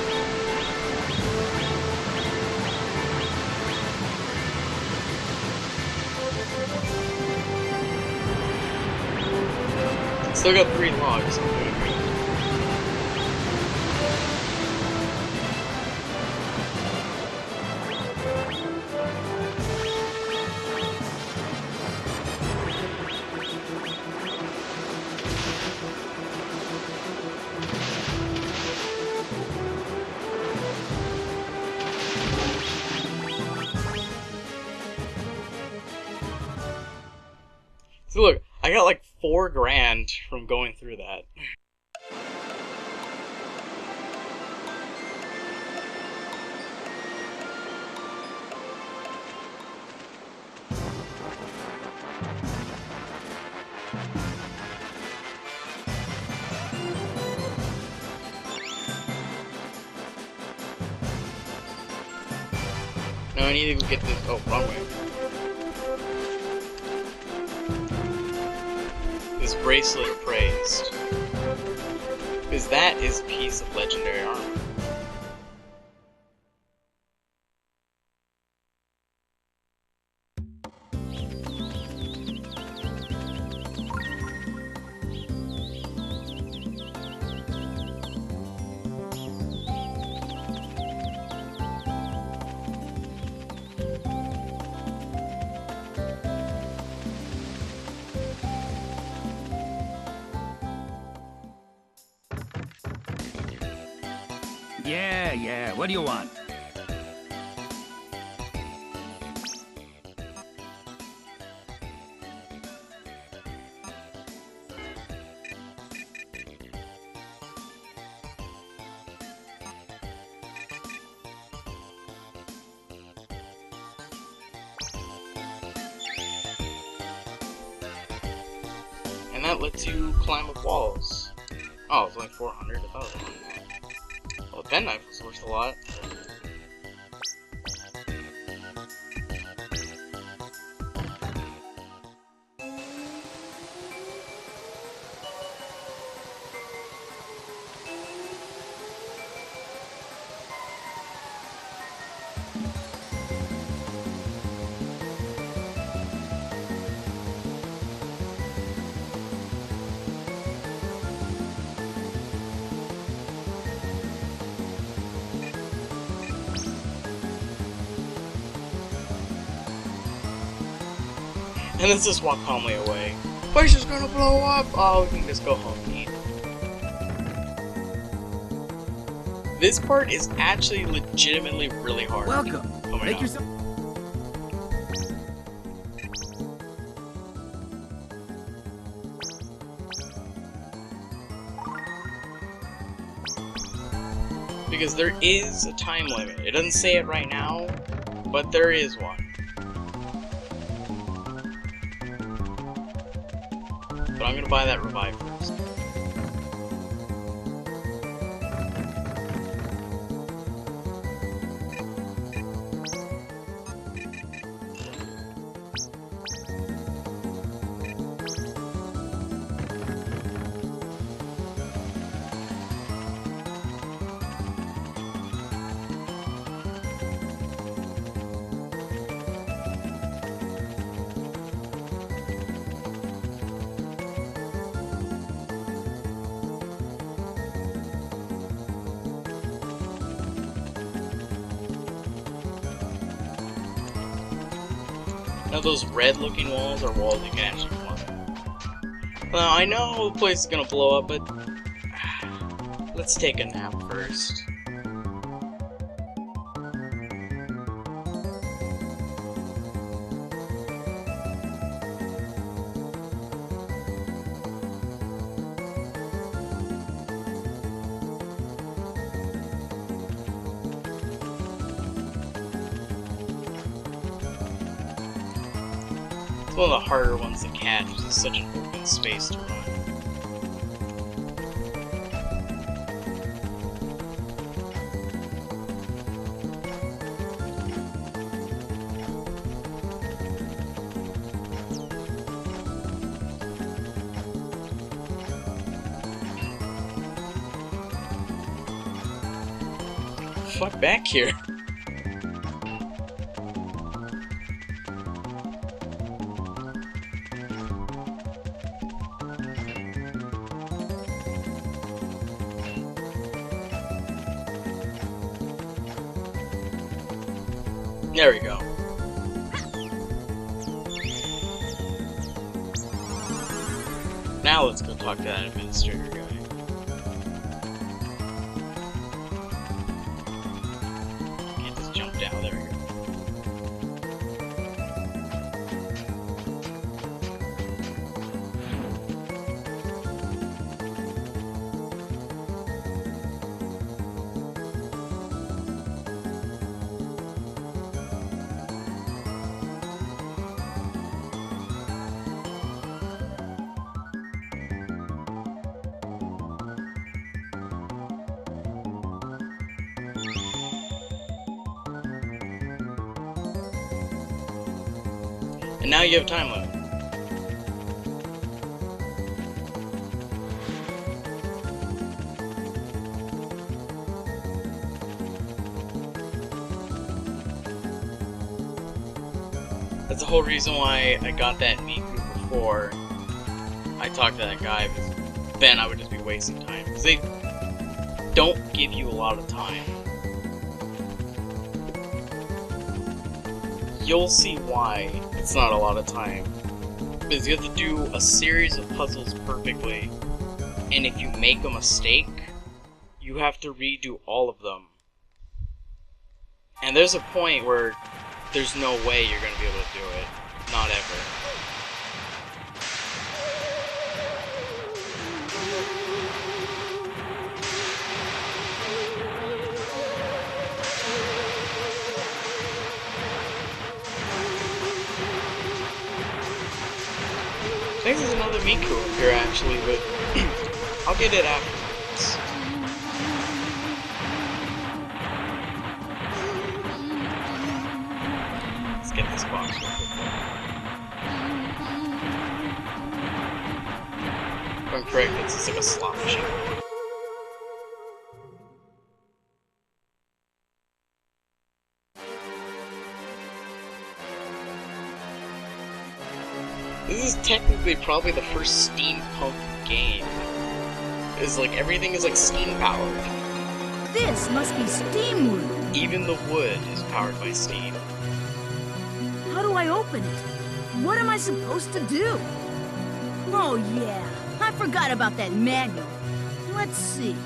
Still got 3 logs. I'm doing great. So look, I got like 4 grand from going through that. Now I need to get this. Oh, wrong way. This bracelet appraised. Because that is a piece of legendary armor. Yeah, what do you want? And that lets you climb up walls. Oh, it's only 400. I thought it was more than that. Well, the penknife was worth a lot. And let's just walk calmly away. Place is gonna blow up! Oh, we can just go home and eat. This part is actually legitimately really hard. Welcome. Oh my Make God. yourself. Because there is a time limit. It doesn't say it right now, but there is one. But I'm gonna buy that revive first. Now those red looking walls are walls you can actually climb. Now I know the place is gonna blow up, but Let's take a nap first. It's one of the harder ones to catch because it's such an open space to run. Fuck back here. There we go. Now let's go talk to that administrator guy. Can't just jump down. There we go. And now you have a time limit. That's the whole reason why I got that Miku before I talked to that guy, because then I would just be wasting time. Because they don't give you a lot of time. You'll see why it's not a lot of time. Because you have to do a series of puzzles perfectly, and if you make a mistake, you have to redo all of them. And there's a point where there's no way you're going to be able to do it. Not ever. I think there's another Miku up here actually, but I'll get it afterwards. Let's get this box real quick. If I'm correct, it's just like a slot machine. This is technically probably the first steampunk game. Is like everything is like steam powered. This must be steam wood. Even the wood is powered by steam. How do I open it? What am I supposed to do? Oh yeah, I forgot about that manual. Let's see.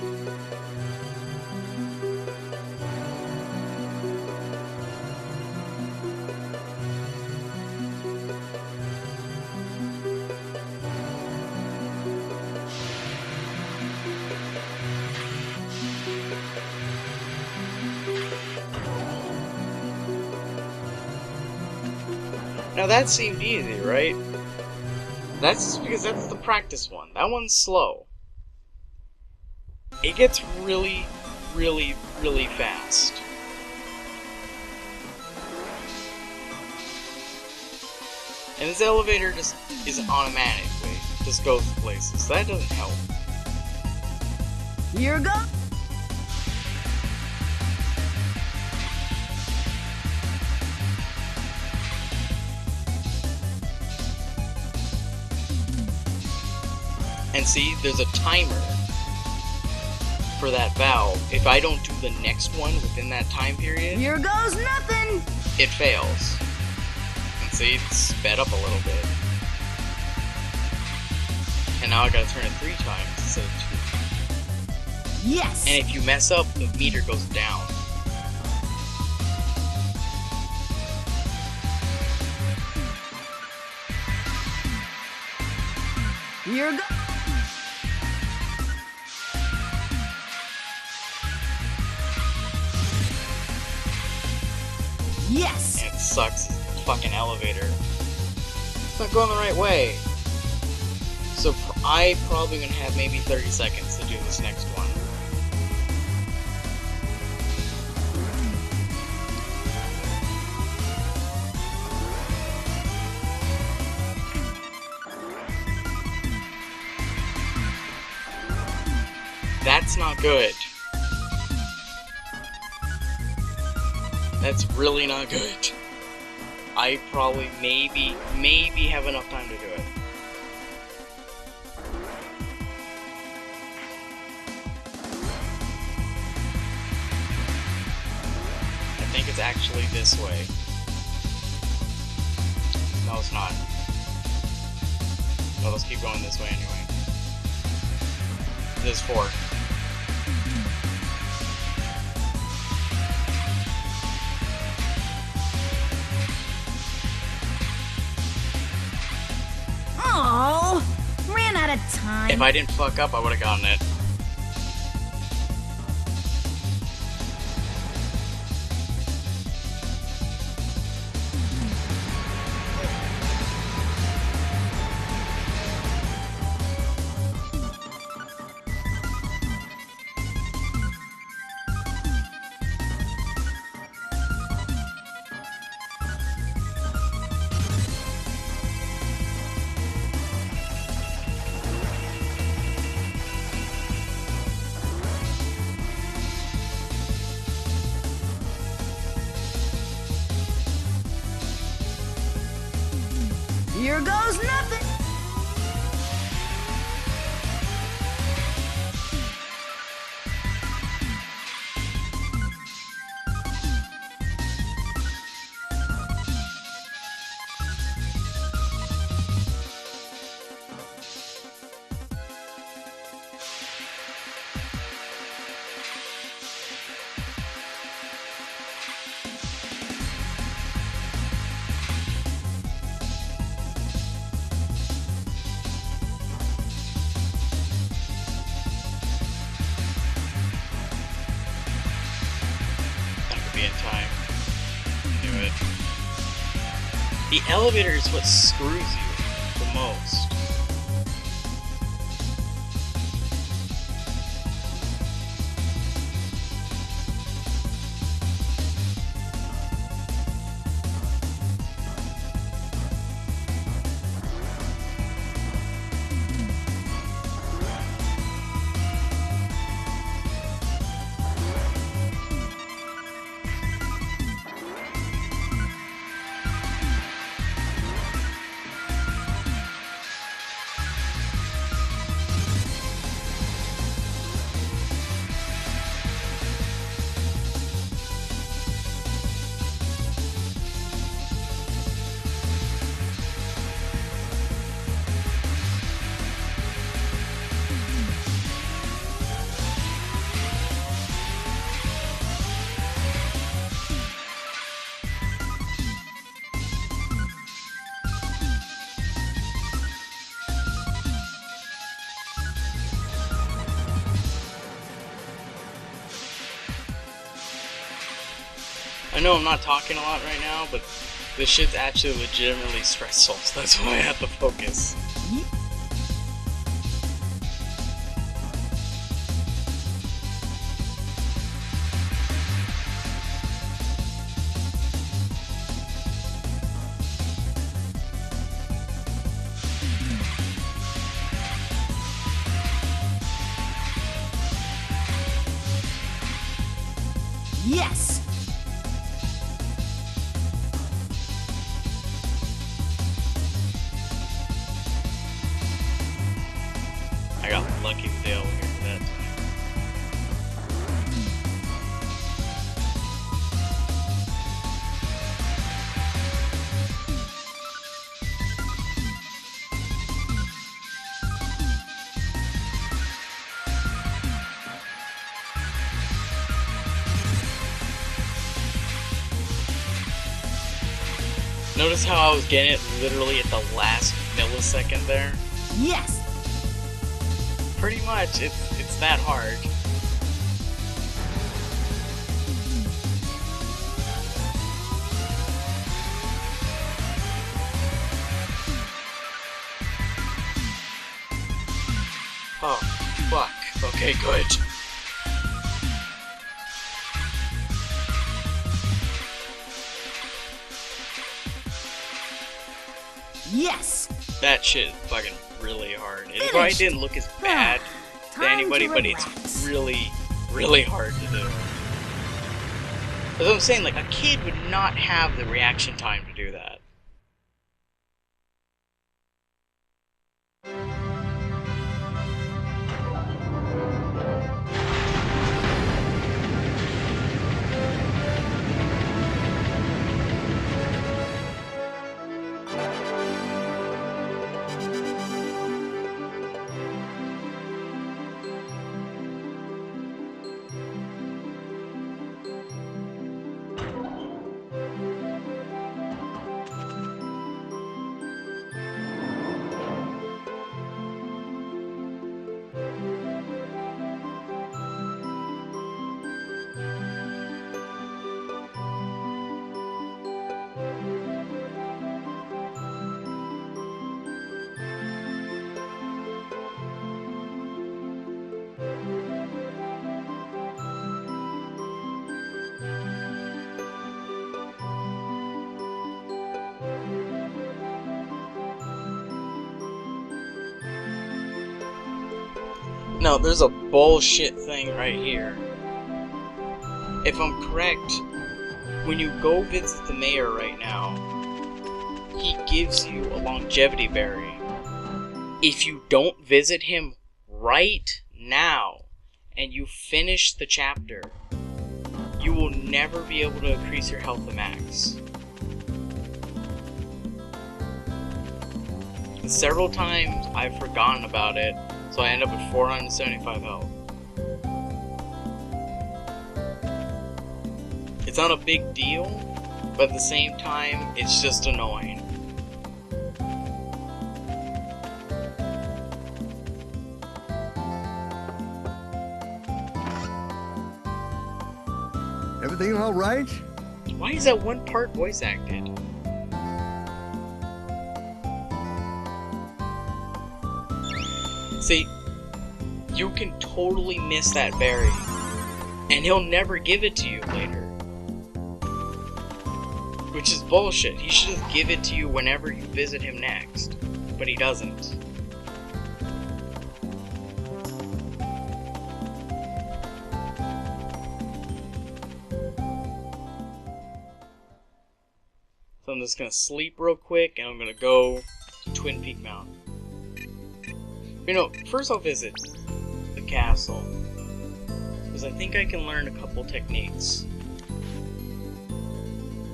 Now that seemed easy, right? That's just because that's the practice one. That one's slow. It gets really, really, really fast. And this elevator just is automatically just goes places. That doesn't help. Here goes. And see, there's a timer for that valve. If I don't do the next one within that time period, here goes nothing. It fails. And see, it's sped up a little bit. And now I gotta turn it 3 times instead of 2. Yes! And if you mess up, the meter goes down. Here go. Yes! And it sucks. Fucking elevator. It's not going the right way. So I probably gonna have maybe 30 seconds to do this next one. That's not good. That's really not good. I probably maybe have enough time to do it. I think it's actually this way. No, it's not. Well, let's keep going this way anyway. This is 4. Oh, ran out of time. If I didn't fuck up, I would have gotten it. Here goes nothing. In time. Do it. The elevator is what screws you the most. I know I'm not talking a lot right now, but this shit's actually legitimately stressful, so that's why I have to focus. Yes! I got lucky with the elevator for that time. Notice how I was getting it literally at the last millisecond there? Yes! Pretty much, it's that hard. Oh, fuck. Okay, good. Yes! That shit is fucking really hard. It probably didn't look as bad to anybody, but it's really, really hard to do. As I'm saying, like, a kid would not have the reaction time to do that. Now, there's a bullshit thing right here. If I'm correct, when you go visit the mayor right now, he gives you a longevity berry. If you don't visit him right now, and you finish the chapter, you will never be able to increase your health to max. And several times I've forgotten about it, so I end up with 475 health. It's not a big deal, but at the same time, it's just annoying. Everything all right? Why is that one part voice acted? See, you can totally miss that berry, and he'll never give it to you later. Which is bullshit. He should just give it to you whenever you visit him next, but he doesn't. So I'm just gonna sleep real quick, and I'm gonna go to Twin Peak Mountain. You know, first I'll visit the castle, because I think I can learn a couple techniques.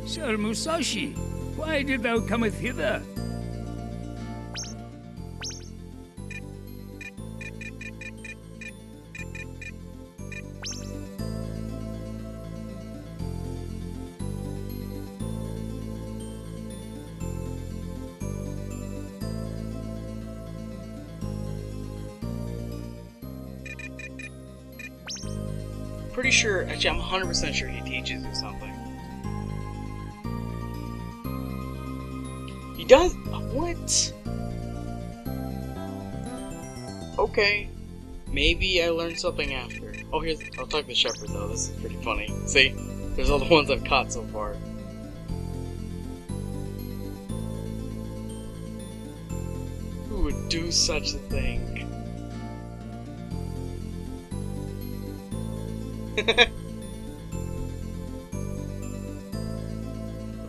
Sir Musashi, why did thou cometh hither? Pretty sure, actually I'm 100% sure he teaches you something. He does? What? Okay. Maybe I learned something after. Oh, I'll talk to the shepherd though, this is pretty funny. See? There's all the ones I've caught so far. Who would do such a thing?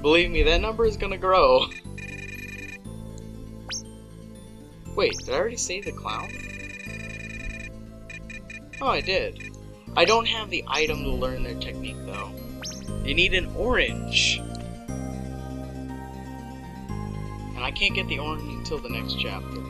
Believe me, that number is gonna grow. Wait, did I already say the clown? Oh, I did. I don't have the item to learn their technique, though. You need an orange. And I can't get the orange until the next chapter.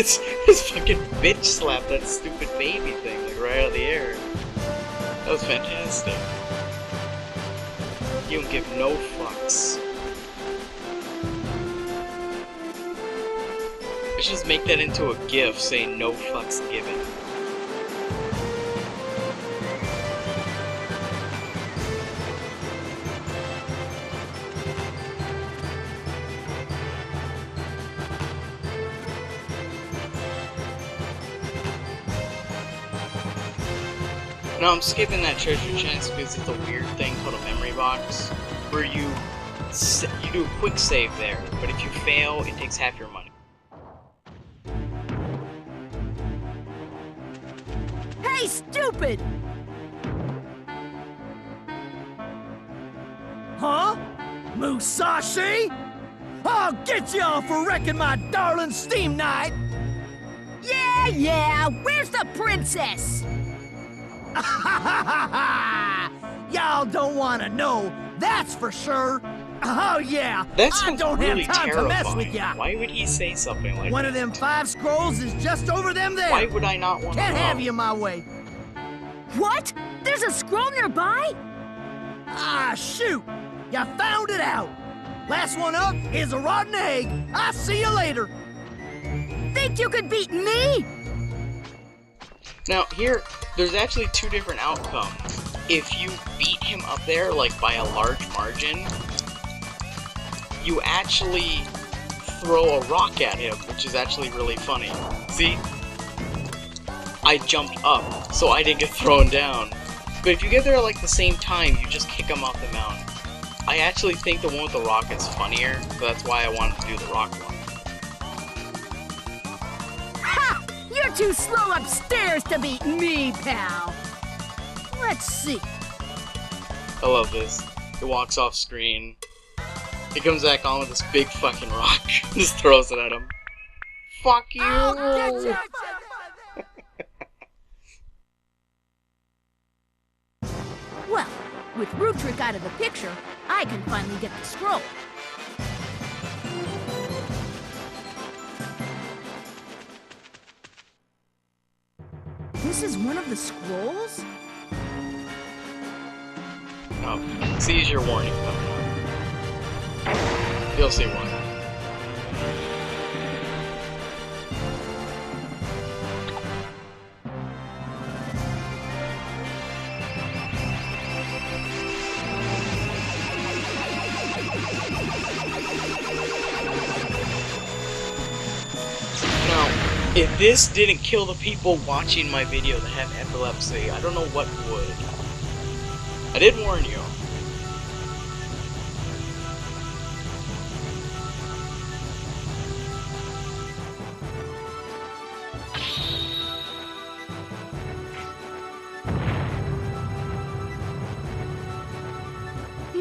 his fucking bitch slapped that stupid baby thing like right out of the air. That was fantastic. You don't give no fucks. Let's just make that into a GIF saying no fucks given. No, I'm skipping that treasure chest because it's a weird thing called a memory box, where you do a quick save there, but if you fail, it takes half your money. Hey, stupid! Huh? Musashi? I'll get y'all for wrecking my darling steam night! Yeah, where's the princess? Y'all don't want to know, that's for sure. Oh yeah, That I sounds don't really have time to mess with terrifying. ya. Why would he say something like One that? of them 5 scrolls is just over them there. Why would I not want to Can't know? have you my way. What? There's a scroll nearby? Ah, shoot! You found it out. Last one up is a rotten egg. I'll see you later. Think you could beat me? Now, here, there's actually 2 different outcomes. If you beat him up there, like, by a large margin, you actually throw a rock at him, which is actually really funny. See? I jumped up, so I didn't get thrown down. But if you get there at, like, the same time, you just kick him off the mountain. I actually think the one with the rock is funnier, so that's why I wanted to do the rock one. Ha! You're too slow upstairs to beat me, pal. Let's see. I love this. It walks off screen. He comes back on with this big fucking rock. Just throws it at him. Fuck you! Well, with Root Trick out of the picture, I can finally get the scroll. This is one of the scrolls? Oh, seize your warning coming up. You'll see why. If this didn't kill the people watching my video that have epilepsy, I don't know what would. I did warn you.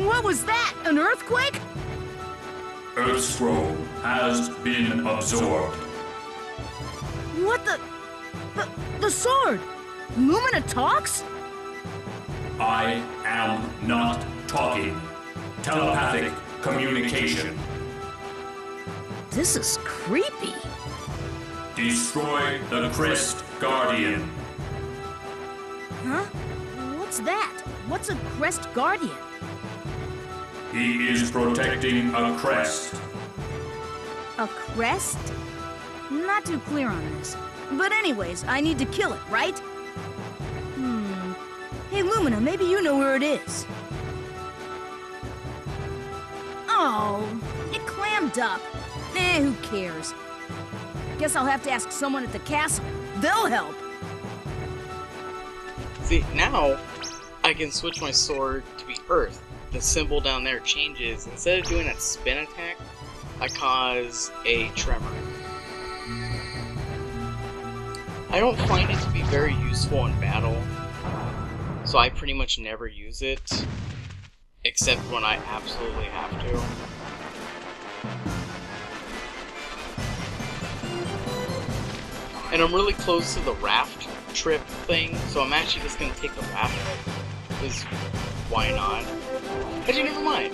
What was that? An earthquake? Earth Scroll has been absorbed. What the sword? Lumina talks? I am not talking. Telepathic communication. This is creepy. Destroy the Crest Guardian. Huh? What's that? What's a Crest Guardian? He is protecting a crest. A crest? Not too clear on this. But anyways, I need to kill it, right? Hey, Lumina, maybe you know where it is. Oh, it clammed up. Who cares? Guess I'll have to ask someone at the castle. They'll help. See, now I can switch my sword to be Earth. The symbol down there changes. Instead of doing that spin attack, I cause a tremor. I don't find it to be very useful in battle, so I pretty much never use it, except when I absolutely have to. And I'm really close to the raft trip thing, so I'm actually just gonna take the raft, because why not? Actually, never mind.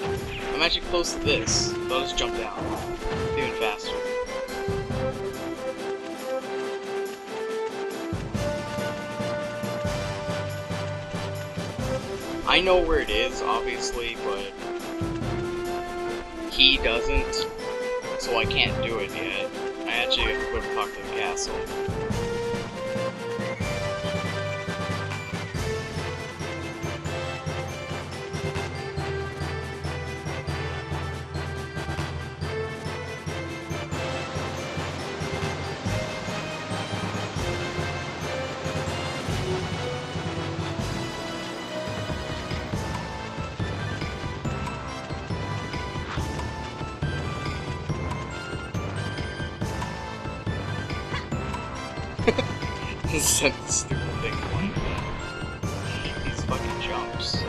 I'm actually close to this, so I'll just jump down. Even faster. I know where it is, obviously, but he doesn't, so I can't do it yet. I actually have to go to talk to the castle. Said the stupid thing one time. These fucking jumps.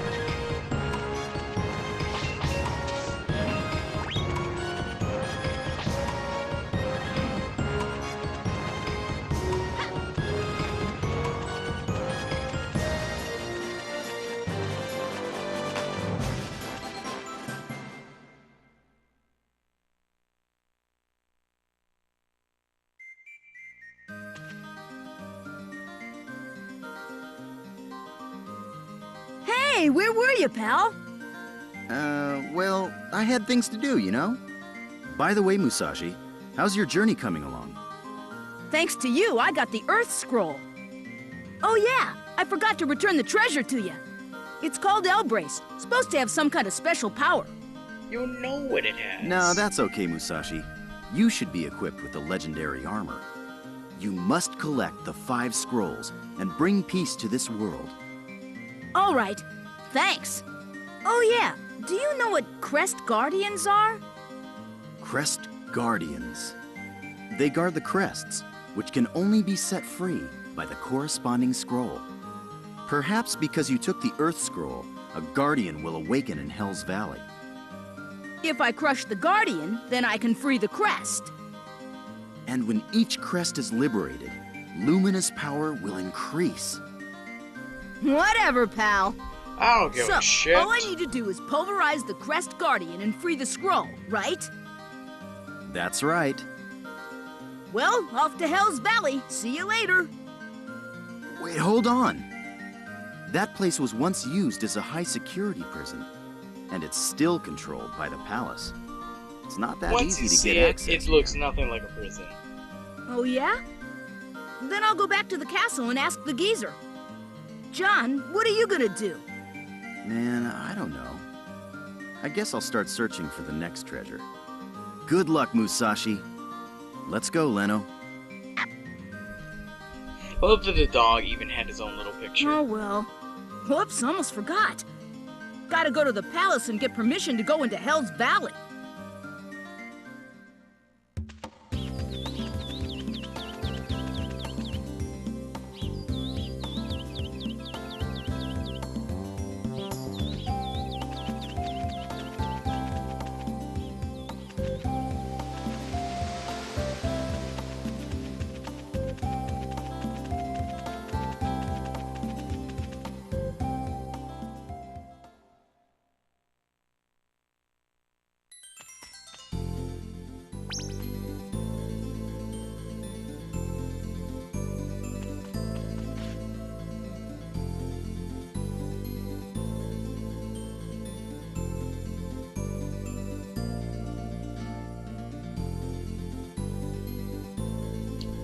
Hey, where were you, pal? Well, I had things to do, you know? By the way, Musashi, how's your journey coming along? Thanks to you, I got the Earth Scroll. Oh yeah, I forgot to return the treasure to you. It's called Elbrace, supposed to have some kind of special power. You know what it has. No, that's okay, Musashi. You should be equipped with the legendary armor. You must collect the 5 scrolls and bring peace to this world. All right, thanks. Oh yeah, do you know what Crest Guardians are? Crest Guardians. They guard the crests, which can only be set free by the corresponding scroll. Perhaps because you took the Earth Scroll, a Guardian will awaken in Hell's Valley. If I crush the Guardian, then I can free the crest. And when each crest is liberated, Lumina's power will increase. Whatever, pal. I don't give a shit. All I need to do is pulverize the Crest Guardian and free the scroll, right? That's right. Well, off to Hell's Valley. See you later. Wait, hold on. That place was once used as a high-security prison, and it's still controlled by the palace. It's not that Once you easy to see get it, access. it looks nothing like a prison. Oh yeah? Then I'll go back to the castle and ask the geezer. John, what are you gonna do? Man, I don't know. I guess I'll start searching for the next treasure. Good luck, Musashi. Let's go, Leno. I love that the dog even had his own little picture. Oh well. Whoops, almost forgot. Gotta go to the palace and get permission to go into Hell's Valley.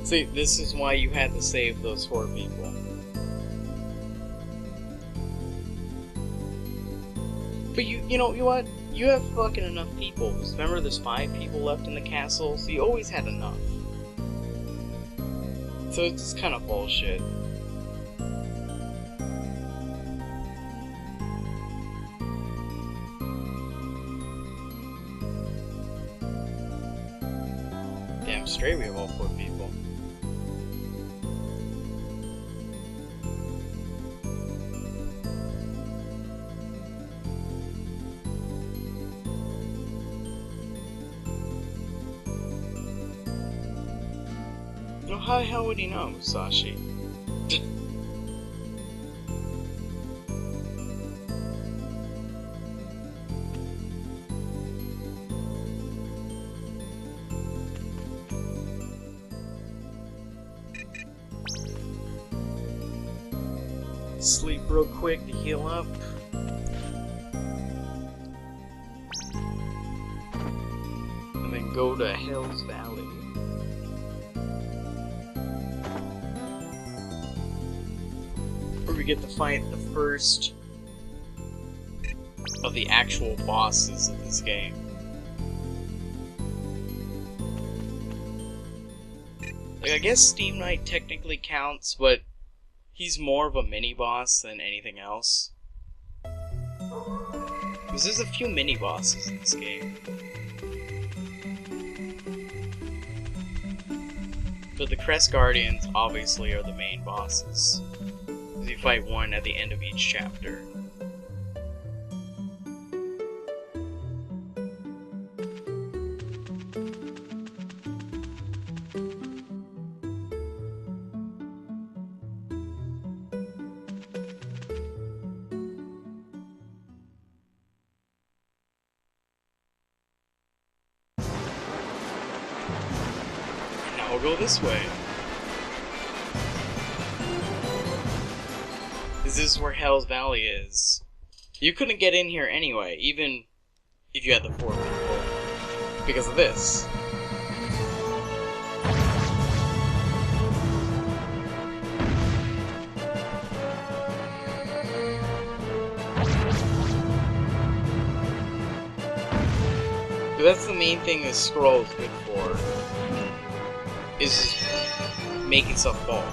See, this is why you had to save those 4 people. But you know what? You have fucking enough people. Remember, there's 5 people left in the castle, so you always had enough. So it's kind of bullshit. Damn straight we have all 4 people. No, how the hell would he know, Musashi? Sleep real quick to heal up. go to Hell's Valley. Where we get to fight the first of the actual bosses of this game. Like, I guess Steam Knight technically counts, but he's more of a mini-boss than anything else. Because there's a few mini-bosses in this game. But the Crest Guardians obviously are the main bosses. Because you fight one at the end of each chapter. Now we'll go this way. This is where Hell's Valley is. You couldn't get in here anyway, even if you had the 4 people, because of this. So that's the main thing this scroll is good for, is making stuff fall.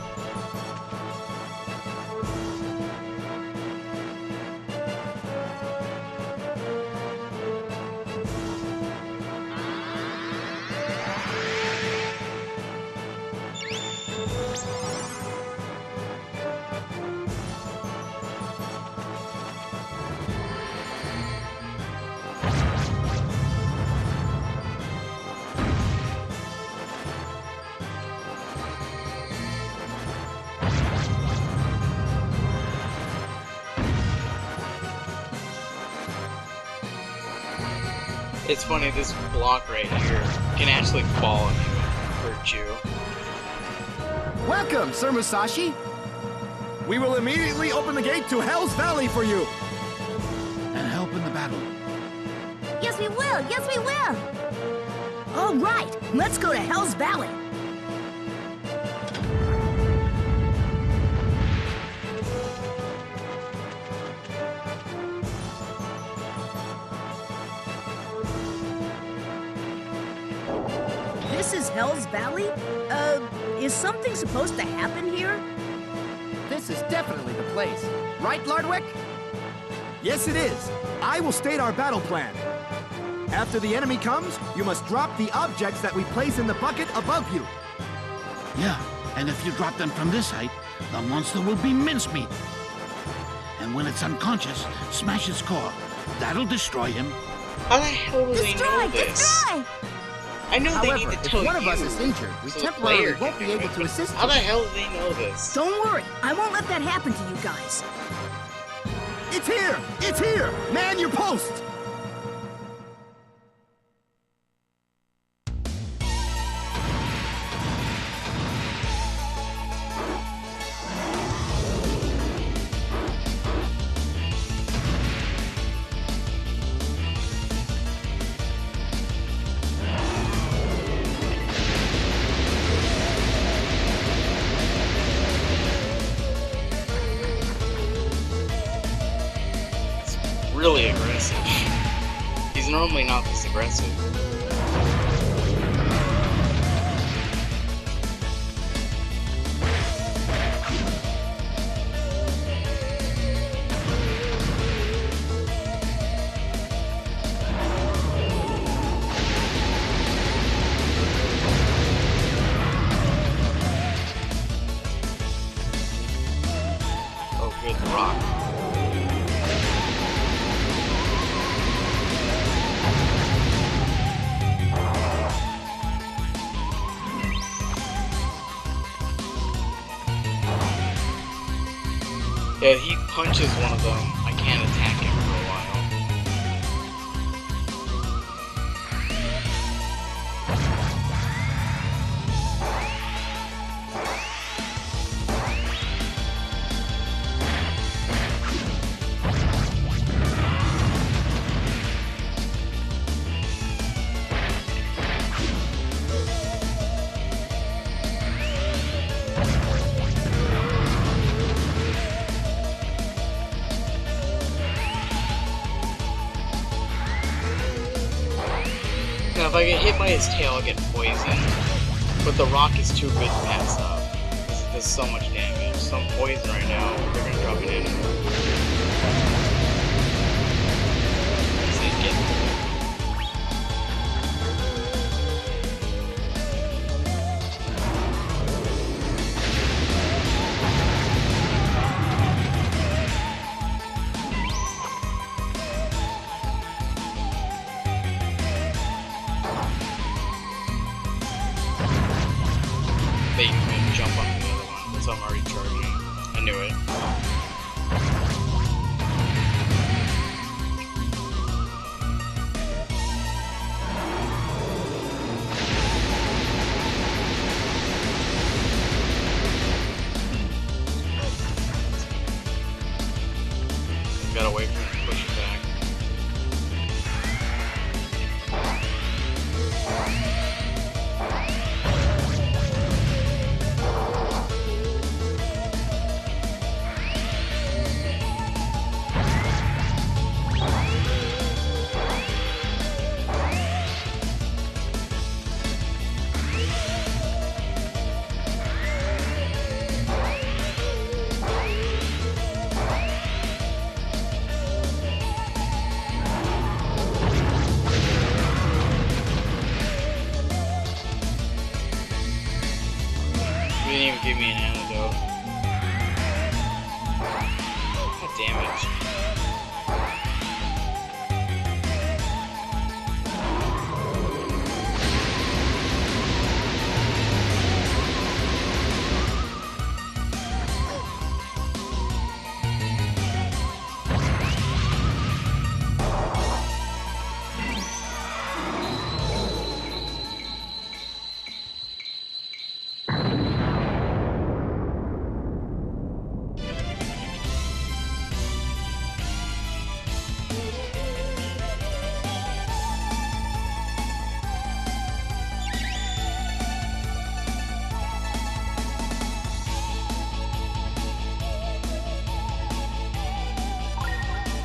It's funny, this block right here can actually fall on you and hurt you. Welcome, Sir Musashi. We will immediately open the gate to Hell's Valley for you. And help in the battle. Yes, we will! Yes, we will! All right, let's go to Hell's Valley. This is Hell's Valley? Is something supposed to happen here? This is definitely the place. Right, Lardwick? Yes, it is. I will state our battle plan. After the enemy comes, you must drop the objects that we place in the bucket above you. Yeah, and if you drop them from this height, the monster will be mincemeat. And when it's unconscious, smash its core. That'll destroy him. How the hell do they know this? Destroy! I know However, they need to tell if one you, of us is injured, we so the temporarily player won't can be do able it, to but assist how you. the hell do they know this? Don't worry, I won't let that happen to you guys. It's here! It's here! Man your post! Really aggressive. He's normally not this aggressive. Oh, good rock. Yeah, if he punches one of them, I can't attack him for a while. if I get hit by his tail, I'll get poisoned. But the rock is too good to pass up. It does so much damage. So I'm poisoned right now. They're gonna drop it in. See, get through it. They can jump onto the other one, that's why I'm already charging. I knew it. Gotta wait for him to push it back. You didn't even give me an antidote. God damn it.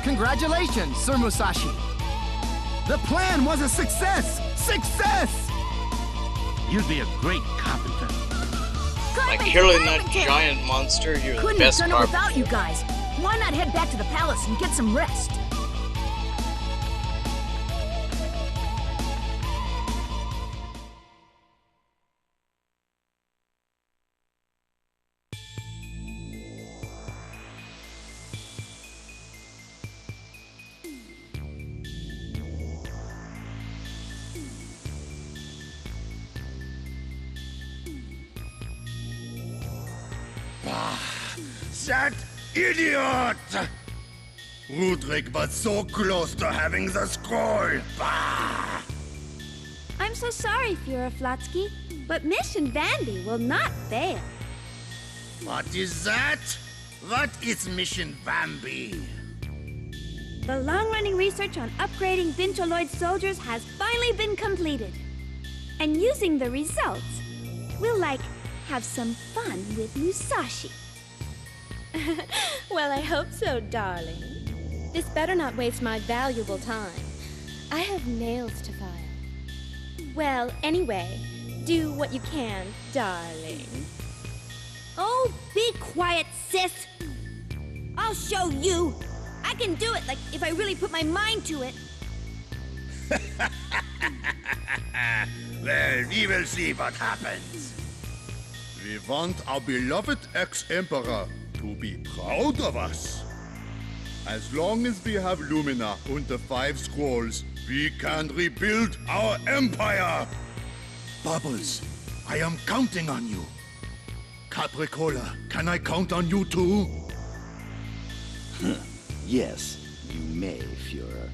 Congratulations, Sir Musashi. The plan was a success! Success! You'd be a great carpenter. Like killing that giant monster, you're the Couldn't have best done it carpenter. without you guys. Why not head back to the palace and get some rest? That idiot! Rudrick was so close to having the scroll. Bah! I'm so sorry, Führer Flotsky, but Mission Vandy will not fail. What is that? What is Mission Bambi? The long-running research on upgrading Vincoloid soldiers has finally been completed. And using the results, we'll, have some fun with Musashi. Well, I hope so, darling. This better not waste my valuable time. I have nails to file. Well, anyway, do what you can, darling. Oh, be quiet, sis! I'll show you! I can do it, if I really put my mind to it. Well, we will see what happens. We want our beloved ex-emperor to be proud of us. As long as we have Lumina and the 5 scrolls, we can rebuild our empire. Bubbles, I am counting on you. Capricola, can I count on you too? Yes, you may, Führer.